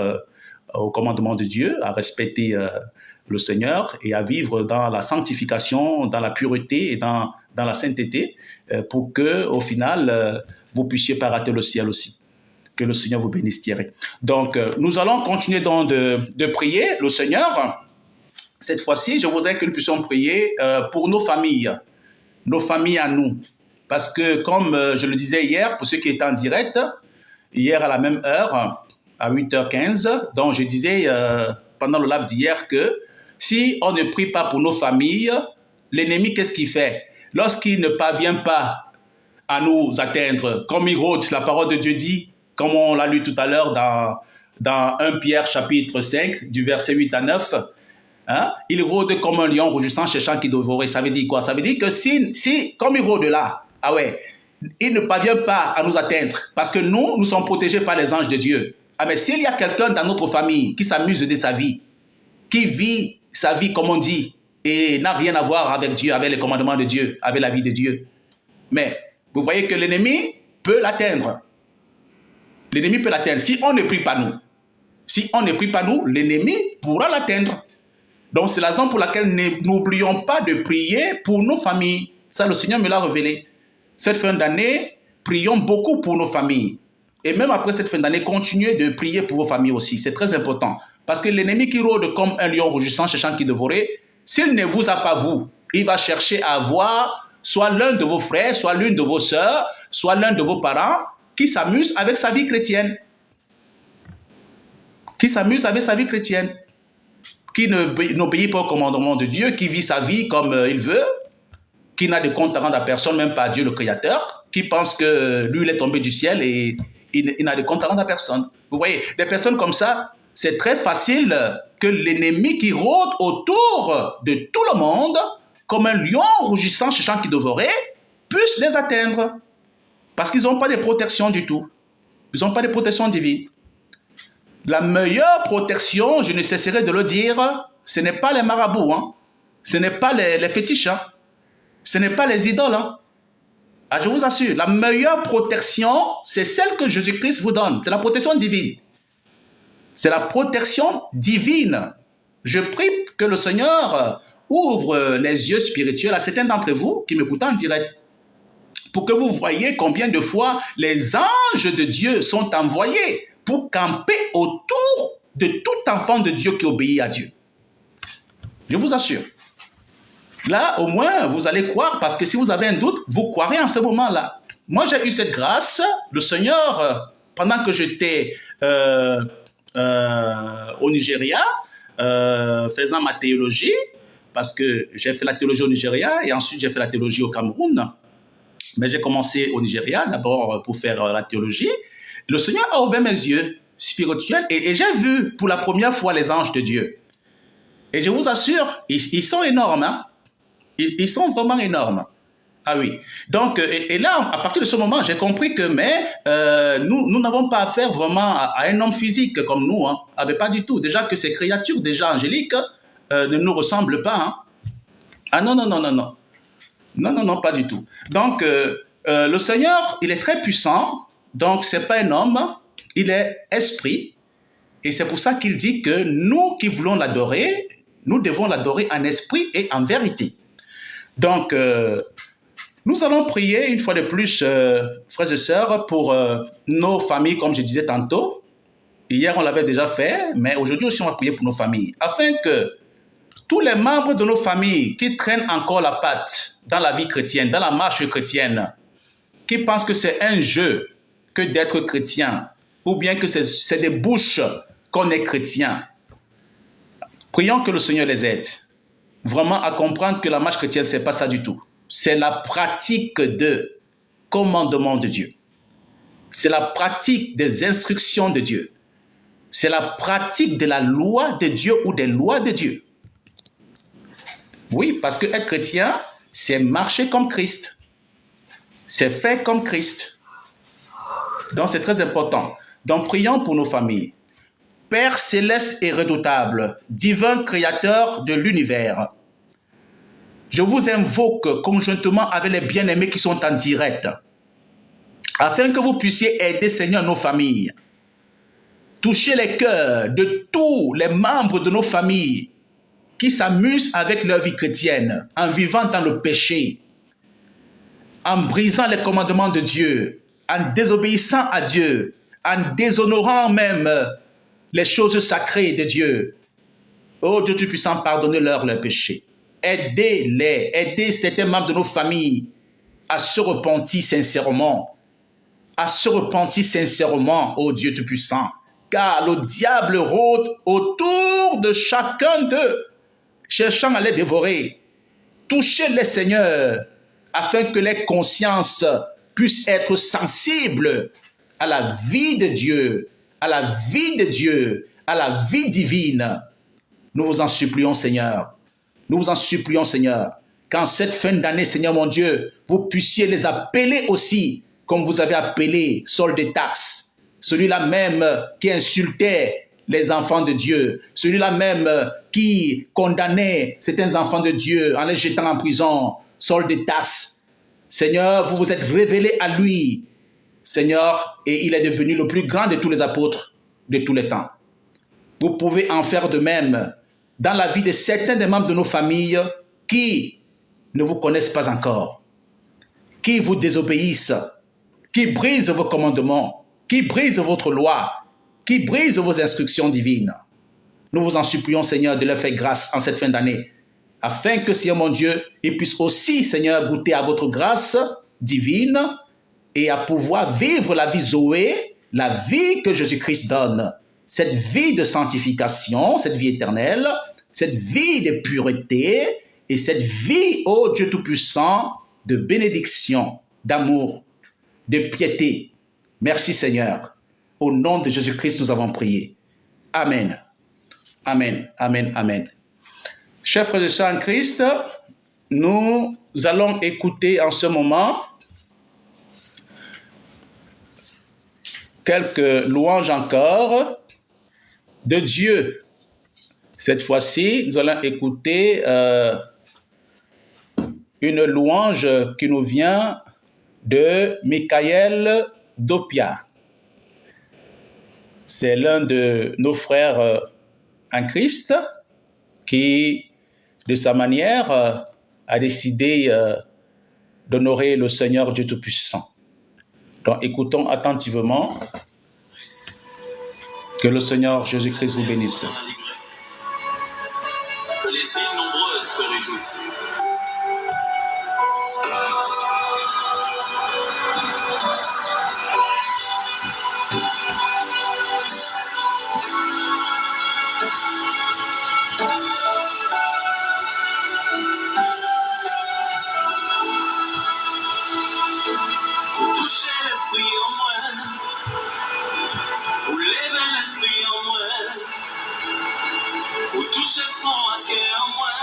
au commandement de Dieu, à respecter le Seigneur et à vivre dans la sanctification, dans la pureté et dans la sainteté pour que, au final, vous puissiez pas rater le ciel aussi. Que le Seigneur vous bénisse, Thierry. Donc, nous allons continuer donc de prier le Seigneur. Cette fois-ci, je voudrais que nous puissions prier pour nos familles à nous. Parce que, comme je le disais hier, pour ceux qui étaient en direct, hier à la même heure, à 8h15, donc je disais pendant le live d'hier que si on ne prie pas pour nos familles, l'ennemi, qu'est-ce qu'il fait? Lorsqu'il ne parvient pas à nous atteindre, comme il rôde, la parole de Dieu dit, comme on l'a lu tout à l'heure dans 1 Pierre chapitre 5, du verset 8 à 9, hein, il rôde comme un lion rougissant, cherchant qui dévorer. Ça veut dire quoi? Ça veut dire que si comme il rôde là, ah ouais, il ne parvient pas à nous atteindre, parce que nous sommes protégés par les anges de Dieu. Ah mais s'il y a quelqu'un dans notre famille qui s'amuse de sa vie, qui vit sa vie comme on dit, et n'a rien à voir avec Dieu, avec les commandements de Dieu, avec la vie de Dieu, mais vous voyez que l'ennemi peut l'atteindre. L'ennemi peut l'atteindre. Si on ne prie pas nous, l'ennemi pourra l'atteindre. Donc c'est la raison pour laquelle n'oublions pas de prier pour nos familles. Ça, le Seigneur me l'a révélé. Cette fin d'année, prions beaucoup pour nos familles. Et même après cette fin d'année, continuez de prier pour vos familles aussi. C'est très important. Parce que l'ennemi qui rôde comme un lion rougissant, cherchant qui dévorer, s'il ne vous a pas vous, il va chercher à avoir soit l'un de vos frères, soit l'une de vos sœurs, soit l'un de vos parents qui s'amuse avec sa vie chrétienne. Qui s'amuse avec sa vie chrétienne. Qui n'obéit pas au commandement de Dieu, qui vit sa vie comme il veut, qui n'a de compte à rendre à personne, même pas à Dieu le Créateur, qui pense que lui, il est tombé du ciel et il n'a de compte à rendre à personne. Vous voyez, des personnes comme ça, c'est très facile que l'ennemi qui rôde autour de tout le monde, comme un lion rougissant, cherchant qui dévorait, puisse les atteindre. Parce qu'ils n'ont pas de protection du tout. Ils n'ont pas de protection divine. La meilleure protection, je ne cesserai de le dire, ce n'est pas les marabouts, hein. Ce n'est pas les fétiches, hein. Ce n'est pas les idoles. Hein. Ah, je vous assure, la meilleure protection, c'est celle que Jésus-Christ vous donne. C'est la protection divine. C'est la protection divine. Je prie que le Seigneur ouvre les yeux spirituels à certains d'entre vous qui m'écoutent en direct, pour que vous voyez combien de fois les anges de Dieu sont envoyés pour camper autour de tout enfant de Dieu qui obéit à Dieu. Je vous assure. Là, au moins, vous allez croire, parce que si vous avez un doute, vous croirez en ce moment-là. Moi, j'ai eu cette grâce. Le Seigneur, pendant que j'étais au Nigeria, faisant ma théologie, parce que j'ai fait la théologie au Nigeria et ensuite j'ai fait la théologie au Cameroun. Mais j'ai commencé au Nigeria, d'abord pour faire la théologie. Le Seigneur a ouvert mes yeux spirituels et j'ai vu pour la première fois les anges de Dieu. Et je vous assure, ils sont énormes. Hein? Ils sont vraiment énormes. Ah oui. Donc, et là, à partir de ce moment, j'ai compris que nous n'avons pas affaire vraiment à un homme physique comme nous. Hein. Ah, mais pas du tout. Déjà que ces créatures déjà angéliques ne nous ressemblent pas. Hein. Ah non, non, non, non, non. Non, non, non, pas du tout. Donc, le Seigneur, il est très puissant. Donc, ce n'est pas un homme, il est esprit. Et c'est pour ça qu'il dit que nous qui voulons l'adorer, nous devons l'adorer en esprit et en vérité. Donc, nous allons prier une fois de plus, frères et sœurs, pour nos familles, comme je disais tantôt. Hier, on l'avait déjà fait, mais aujourd'hui aussi, on va prier pour nos familles, afin que tous les membres de nos familles qui traînent encore la patte dans la vie chrétienne, dans la marche chrétienne, qui pensent que c'est un jeu que d'être chrétien, ou bien que c'est des bouches qu'on est chrétien. Prions que le Seigneur les aide vraiment à comprendre que la marche chrétienne, ce n'est pas ça du tout. C'est la pratique de commandements de Dieu. C'est la pratique des instructions de Dieu. C'est la pratique de la loi de Dieu ou des lois de Dieu. Oui, parce que être chrétien, c'est marcher comme Christ. C'est faire comme Christ. Donc, c'est très important. Donc, prions pour nos familles. Père céleste et redoutable, divin créateur de l'univers, je vous invoque conjointement avec les bien-aimés qui sont en direct, afin que vous puissiez aider, Seigneur, nos familles. Toucher les cœurs de tous les membres de nos familles qui s'amusent avec leur vie chrétienne, en vivant dans le péché, en brisant les commandements de Dieu, en désobéissant à Dieu, en déshonorant même les choses sacrées de Dieu. Oh Dieu Tout-Puissant, pardonnez-leur leurs péchés. Aidez-les, aidez certains membres de nos familles à se repentir sincèrement. À se repentir sincèrement, oh Dieu Tout-Puissant. Car le diable rôde autour de chacun d'eux, cherchant à les dévorer. Touchez-les, Seigneur, afin que les consciences puissent être sensibles à la vie de Dieu, à la vie de Dieu, à la vie divine. Nous vous en supplions, Seigneur. Nous vous en supplions, Seigneur, qu'en cette fin d'année, Seigneur mon Dieu, vous puissiez les appeler aussi, comme vous avez appelé Saul de Tarse, celui-là même qui insultait les enfants de Dieu, celui-là même qui condamnait certains enfants de Dieu en les jetant en prison, Saul de Tarse. Seigneur, vous vous êtes révélé à lui, Seigneur, et il est devenu le plus grand de tous les apôtres de tous les temps. Vous pouvez en faire de même dans la vie de certains des membres de nos familles qui ne vous connaissent pas encore, qui vous désobéissent, qui brisent vos commandements, qui brisent votre loi, qui brisent vos instructions divines. Nous vous en supplions, Seigneur, de leur faire grâce en cette fin d'année, afin que, Seigneur mon Dieu, ils puissent aussi, Seigneur, goûter à votre grâce divine et à pouvoir vivre la vie Zoé, la vie que Jésus-Christ donne. Cette vie de sanctification, cette vie éternelle, cette vie de pureté et cette vie, ô Dieu Tout-Puissant, de bénédiction, d'amour, de piété. Merci Seigneur. Au nom de Jésus-Christ, nous avons prié. Amen. Amen. Amen. Amen. Chers frères et sœurs en Christ, nous allons écouter en ce moment quelques louanges encore de Dieu. Cette fois-ci, nous allons écouter une louange qui nous vient de Michael Dopia. C'est l'un de nos frères en Christ qui, de sa manière, a décidé d'honorer le Seigneur Dieu Tout-Puissant. Donc, écoutons attentivement. Que le Seigneur Jésus-Christ vous bénisse. Que les îles nombreuses se réjouissent. Touchez l'esprit en moi. Vous levez l'esprit en moi. Vous touchez fond à cœur en moi.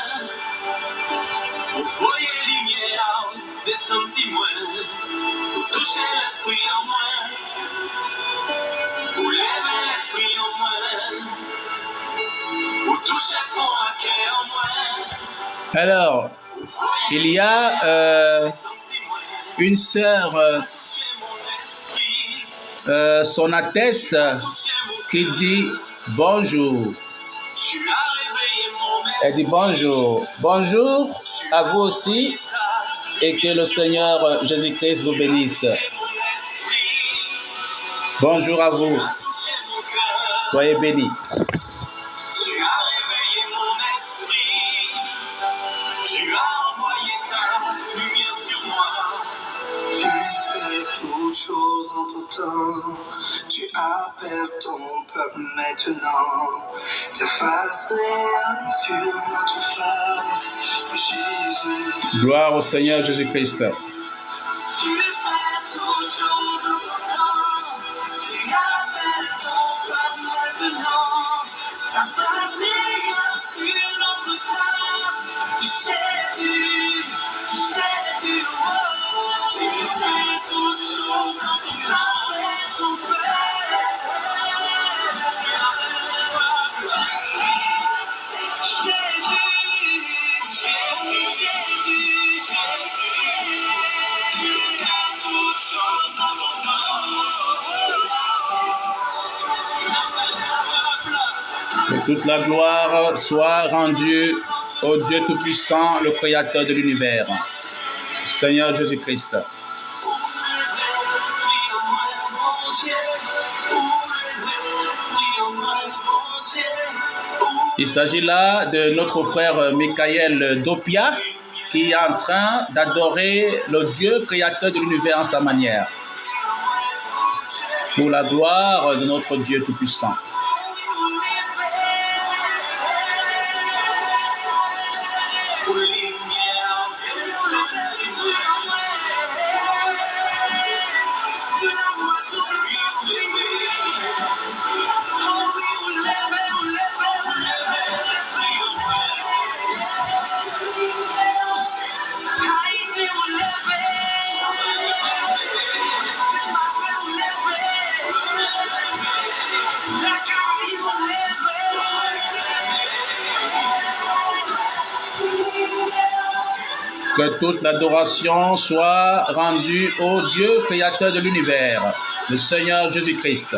Vous voyez lumière descendre si moi. Vous touchez l'esprit en moi. Vous levez l'esprit en moi. Vous touchez fond à cœur en moi. Alors, il y a une sœur, Sonates, qui dit bonjour. Elle dit bonjour. Bonjour à vous aussi et que le Seigneur Jésus-Christ vous bénisse. Bonjour à vous. Soyez bénis. Tu as réveillé mon esprit. toutes choses en tout temps. Tu appelles ton peuple maintenant. Ta face rayonne sur notre face, Jésus. Gloire au Seigneur Jésus-Christ. Tu fais toutes choses en tout temps. Tu appelles ton peuple maintenant. Ta face rayonne sur notre face, Jésus, Jésus, oh. Tu fais toutes choses en tout temps et ton frère. Jésus, Jésus, Jésus, tu fais toutes choses en ton temps. Que toute la gloire soit rendue au Dieu Tout-Puissant, le Créateur de l'univers, Seigneur Jésus-Christ. Il s'agit là de notre frère Michael Dopia qui est en train d'adorer le Dieu Créateur de l'univers en sa manière, pour la gloire de notre Dieu Tout-Puissant. Que toute l'adoration soit rendue au Dieu créateur de l'univers, le Seigneur Jésus-Christ.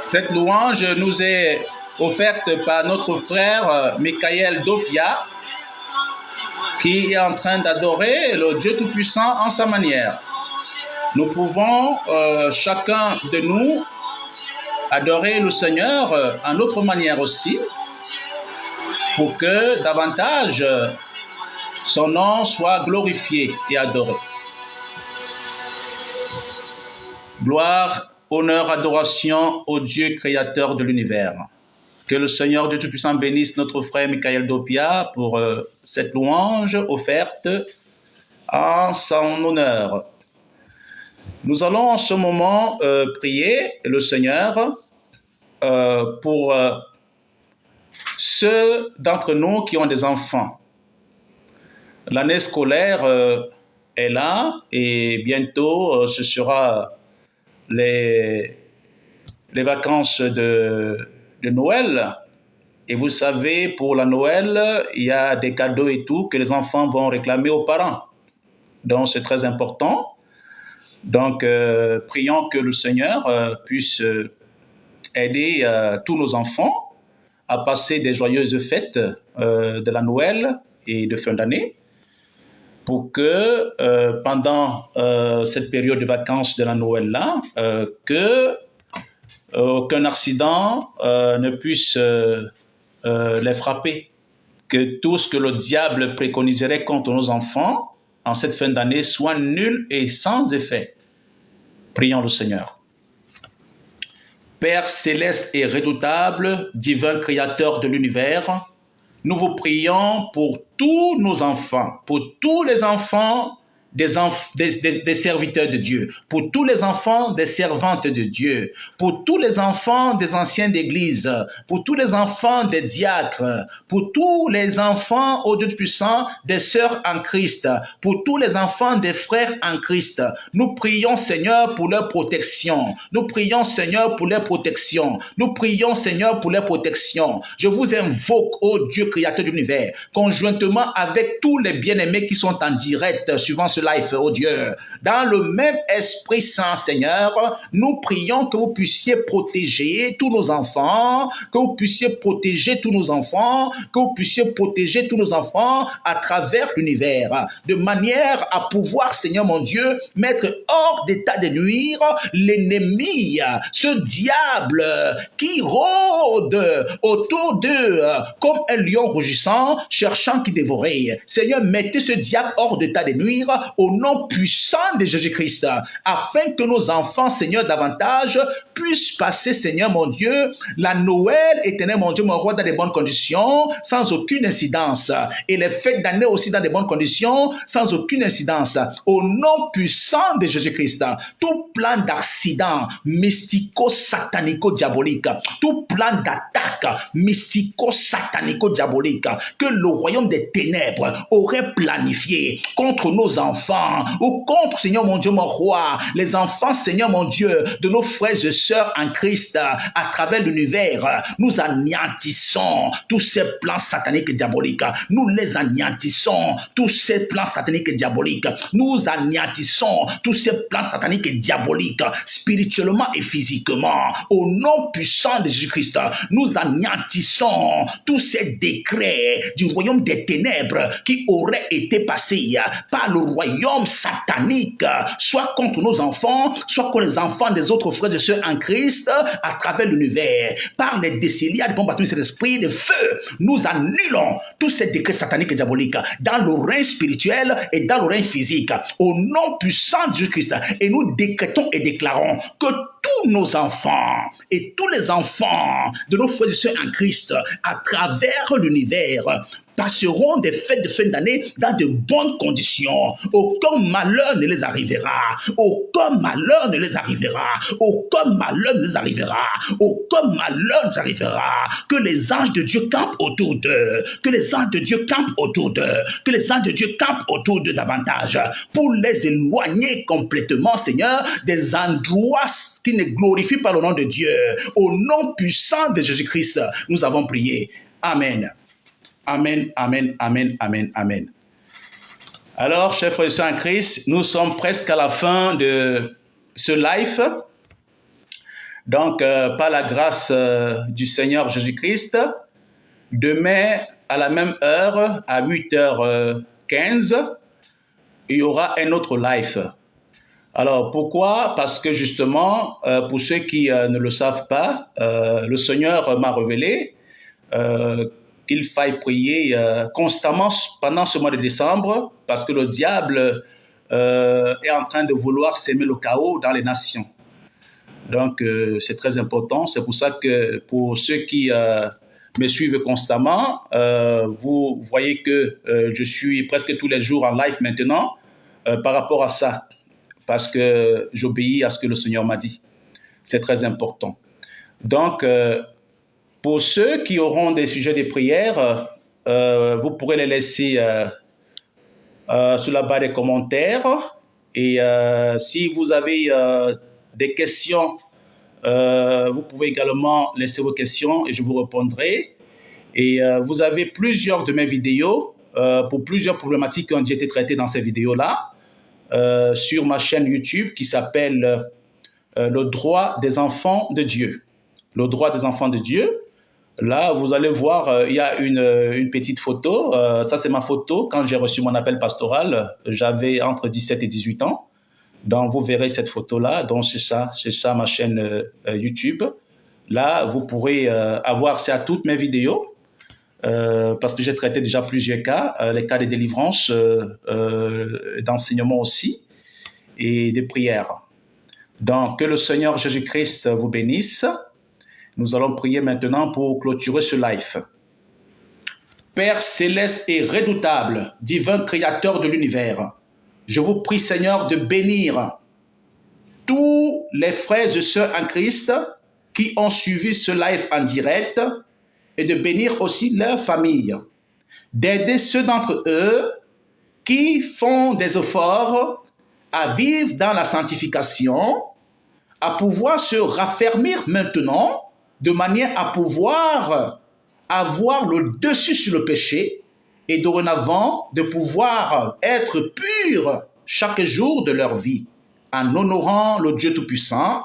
Cette louange nous est offerte par notre frère Michael Dopia, qui est en train d'adorer le Dieu Tout-Puissant en sa manière. Nous pouvons, chacun de nous, adorer le Seigneur en notre manière aussi, pour que davantage son nom soit glorifié et adoré. Gloire, honneur, adoration au Dieu créateur de l'univers. Que le Seigneur Dieu Tout-Puissant bénisse notre frère Michael Dopia pour cette louange offerte en son honneur. Nous allons en ce moment prier le Seigneur pour ceux d'entre nous qui ont des enfants. L'année scolaire est là et bientôt ce sera les vacances de Noël. Et vous savez, pour la Noël, il y a des cadeaux et tout que les enfants vont réclamer aux parents. Donc, c'est très important. Donc, prions que le Seigneur puisse aider tous nos enfants à passer des joyeuses fêtes de la Noël et de fin d'année, pour que pendant cette période de vacances de la Noël-là, qu'aucun accident ne puisse les frapper, que tout ce que le diable préconiserait contre nos enfants en cette fin d'année soit nul et sans effet. Prions le Seigneur. Père céleste et redoutable, divin créateur de l'univers, nous vous prions pour tous nos enfants, pour tous les enfants des serviteurs de Dieu, pour tous les enfants des servantes de Dieu, pour tous les enfants des anciens d'église, pour tous les enfants des diacres, pour tous les enfants, ô Dieu puissant, des sœurs en Christ, pour tous les enfants des frères en Christ. Nous prions, Seigneur, pour leur protection. Nous prions, Seigneur, pour leur protection. Nous prions, Seigneur, pour leur protection. Je vous invoque, ô Dieu créateur de l'univers, conjointement avec tous les bien-aimés qui sont en direct suivant ce live, ô Dieu. Dans le même Esprit Saint, Seigneur, nous prions que vous puissiez protéger tous nos enfants, que vous puissiez protéger tous nos enfants, que vous puissiez protéger tous nos enfants à travers l'univers, de manière à pouvoir, Seigneur mon Dieu, mettre hors d'état de nuire l'ennemi, ce diable qui rôde autour d'eux comme un lion rugissant, cherchant qui dévorer. Seigneur, mettez ce diable hors d'état de nuire au nom puissant de Jésus-Christ, afin que nos enfants, Seigneur, davantage puissent passer, Seigneur mon Dieu, la Noël, éternel mon Dieu, mon roi, dans de bonnes conditions, sans aucune incidence, et les fêtes d'année aussi dans de bonnes conditions, sans aucune incidence. Au nom puissant de Jésus-Christ, tout plan d'accident mystico-satanico-diabolique, tout plan d'attaque mystico-satanico-diabolique que le royaume des ténèbres aurait planifié contre nos enfants ou contre, Seigneur mon Dieu, mon roi, les enfants, Seigneur mon Dieu, de nos frères et sœurs en Christ à travers l'univers, nous anéantissons tous ces plans sataniques et diaboliques. Nous les anéantissons, tous ces plans sataniques et diaboliques. Nous anéantissons tous ces plans sataniques et diaboliques, spirituellement et physiquement. Au nom puissant de Jésus-Christ, nous anéantissons tous ces décrets du royaume des ténèbres qui auraient été passés par le royaume satanique, soit contre nos enfants, soit contre les enfants des autres frères et sœurs en Christ à travers l'univers. Par les décéliades, bon baptême de l'esprit de feu, nous annulons tous ces décrets sataniques et diaboliques dans le règne spirituel et dans le règne physique, au nom puissant de Jésus-Christ. Et nous décrétons et déclarons que tous nos enfants et tous les enfants de nos frères et sœurs en Christ à travers l'univers passeront des fêtes de fin d'année dans de bonnes conditions. Aucun malheur ne les arrivera. Aucun malheur ne les arrivera. Aucun malheur ne les arrivera. Aucun malheur ne les arrivera. Que les anges de Dieu campent autour d'eux. Que les anges de Dieu campent autour d'eux. Que les anges de Dieu campent autour d'eux davantage pour les éloigner complètement, Seigneur, des endroits qui ne glorifient pas le nom de Dieu. Au nom puissant de Jésus-Christ, nous avons prié. Amen. Amen, amen, amen, amen, amen. Alors, chers frères et sœurs en Christ, nous sommes presque à la fin de ce live. Donc, par la grâce du Seigneur Jésus-Christ, demain, à la même heure, à 8h15, il y aura un autre live. Alors, pourquoi? Parce que justement, pour ceux qui ne le savent pas, le Seigneur m'a révélé qu'il faille prier constamment pendant ce mois de décembre, parce que le diable est en train de vouloir s'aimer le chaos dans les nations. Donc, c'est très important. C'est pour ça que pour ceux qui me suivent constamment, vous voyez que je suis presque tous les jours en live maintenant par rapport à ça, parce que j'obéis à ce que le Seigneur m'a dit. C'est très important. Donc, pour ceux qui auront des sujets de prière, vous pourrez les laisser sous la barre des commentaires. Et si vous avez des questions, vous pouvez également laisser vos questions et je vous répondrai. Et vous avez plusieurs de mes vidéos pour plusieurs problématiques qui ont déjà été traitées dans ces vidéos-là sur ma chaîne YouTube qui s'appelle Le droit des enfants de Dieu. Le droit des enfants de Dieu. Là, vous allez voir, il y a une petite photo. Ça, c'est ma photo. Quand j'ai reçu mon appel pastoral, j'avais entre 17 et 18 ans. Donc, vous verrez cette photo-là. Donc, c'est ça ma chaîne YouTube. Là, vous pourrez avoir accès à toutes mes vidéos parce que j'ai traité déjà plusieurs cas, les cas de délivrance, d'enseignement aussi et de prière. Donc, que le Seigneur Jésus-Christ vous bénisse. Nous allons prier maintenant pour clôturer ce live. Père céleste et redoutable, divin créateur de l'univers, Je vous prie, Seigneur, de bénir tous les frères et sœurs en Christ qui ont suivi ce live en direct et de bénir aussi leurs familles, d'aider ceux d'entre eux qui font des efforts à vivre dans la sanctification, à pouvoir se raffermir maintenant de manière à pouvoir avoir le dessus sur le péché et dorénavant de pouvoir être purs chaque jour de leur vie en honorant le Dieu Tout-Puissant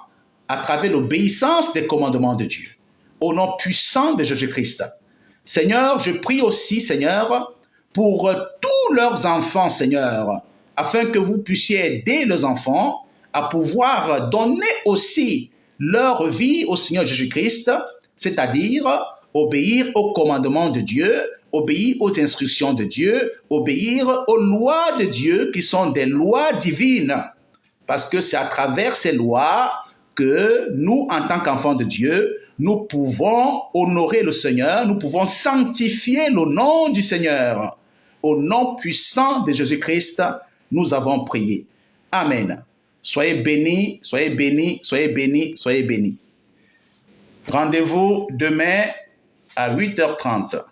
à travers l'obéissance des commandements de Dieu. Au nom puissant de Jésus-Christ. Seigneur, je prie aussi, Seigneur, pour tous leurs enfants, Seigneur, afin que vous puissiez aider les enfants à pouvoir donner aussi leur vie au Seigneur Jésus-Christ, c'est-à-dire obéir aux commandements de Dieu, obéir aux instructions de Dieu, obéir aux lois de Dieu qui sont des lois divines. Parce que c'est à travers ces lois que nous, en tant qu'enfants de Dieu, nous pouvons honorer le Seigneur, nous pouvons sanctifier le nom du Seigneur. Au nom puissant de Jésus-Christ, nous avons prié. Amen. Soyez bénis, soyez bénis, soyez bénis, soyez bénis. Rendez-vous demain à 8h30.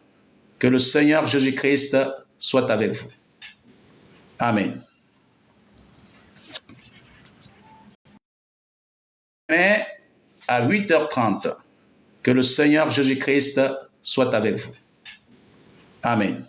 Que le Seigneur Jésus-Christ soit avec vous. Amen. Demain à 8h30. Que le Seigneur Jésus-Christ soit avec vous. Amen.